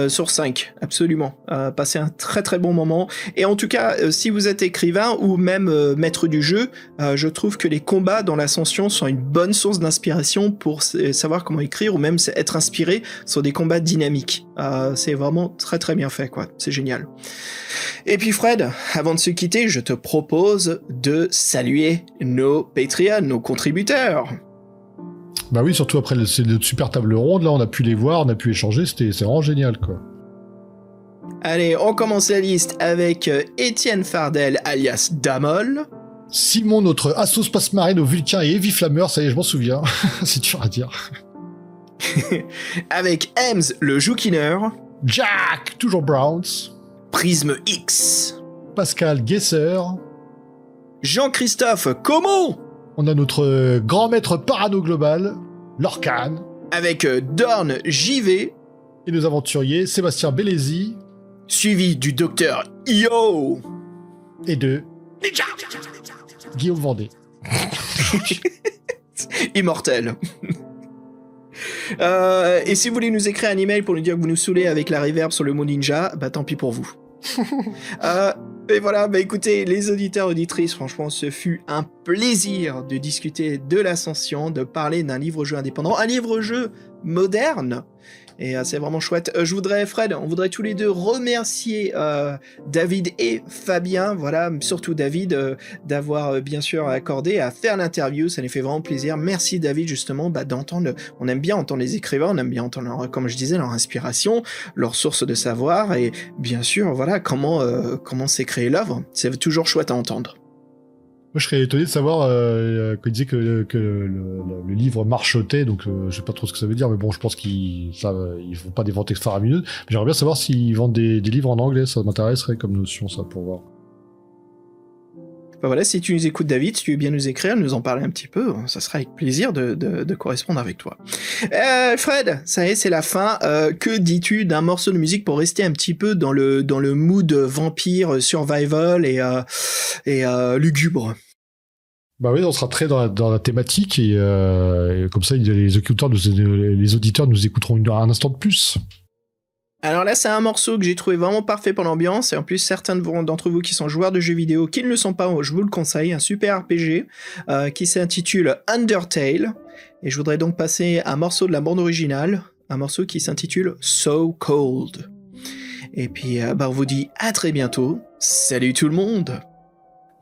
sur 5, absolument. Passez un très très bon moment. Et en tout cas, si vous êtes écrivain ou même maître du jeu, je trouve que les combats dans l'Ascension sont une bonne source d'inspiration pour savoir comment écrire ou même être inspiré sur des combats dynamiques. C'est vraiment très très bien fait, quoi. C'est génial. Et puis Fred, avant de se quitter, je te propose de saluer nos Patreons, nos contributeurs.
Bah oui, surtout après notre super table ronde, là, on a pu les voir, on a pu échanger, c'est vraiment génial, quoi.
Allez, on commence la liste avec Étienne Fardel, alias Damol.
Simon, notre Assos Passe-Marine au Vulcain et Heavy Flammer, ça y est, je m'en souviens. C'est dur à dire.
Avec Ems, le Joukiner.
Jack, toujours Browns.
Prisme X.
Pascal Guesser.
Jean-Christophe Como.
On a notre grand maître parano global, Lorcan.
Avec Dorn JV.
Et nos aventuriers, Sébastien Bellesi.
Suivi du docteur Io.
Et de Guillaume Vendée.
Immortel. Et si vous voulez nous écrire un email pour nous dire que vous nous saoulez avec la reverb sur le mot ninja, bah tant pis pour vous. Et voilà, bah écoutez, les auditeurs, auditrices, franchement, ce fut un plaisir de discuter de l'Ascension, de parler d'un livre-jeu indépendant, un livre-jeu moderne. Et c'est vraiment chouette. Je voudrais, Fred, on voudrait tous les deux remercier David et Fabien, voilà, surtout David, d'avoir bien sûr accordé à faire l'interview, ça nous fait vraiment plaisir. Merci David, justement, d'entendre, on aime bien entendre les écrivains, on aime bien entendre, comme je disais, leur inspiration, leur source de savoir, et bien sûr, voilà, comment s'est créée l'œuvre. C'est toujours chouette à entendre.
Moi, je serais étonné de savoir qu'il disait que le livre marchotait, donc je sais pas trop ce que ça veut dire, mais bon, je pense qu'ils font pas des ventes faramineuses. Mais j'aimerais bien savoir s'ils vendent des livres en anglais, ça m'intéresserait comme notion, ça, pour voir.
Bah voilà, si tu nous écoutes, David, si tu veux bien nous écrire, nous en parler un petit peu, ça sera avec plaisir de correspondre avec toi. Fred, ça y est, c'est la fin. Que dis-tu d'un morceau de musique pour rester un petit peu dans le mood vampire, survival et lugubre?
Bah oui, on sera très dans la thématique et comme ça, les auditeurs nous écouteront un instant de plus.
Alors là, c'est un morceau que j'ai trouvé vraiment parfait pour l'ambiance, et en plus, certains d'entre vous qui sont joueurs de jeux vidéo, qui ne le sont pas, je vous le conseille, un super RPG qui s'intitule Undertale, et je voudrais donc passer un morceau de la bande originale, un morceau qui s'intitule So Cold. Et puis, on vous dit à très bientôt, salut tout le monde!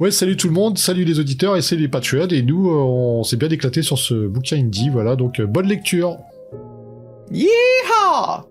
Ouais, salut tout le monde, salut les auditeurs et salut les Patreons, et nous, on s'est bien éclaté sur ce bouquin indie, voilà, donc bonne lecture!
Yeehaw!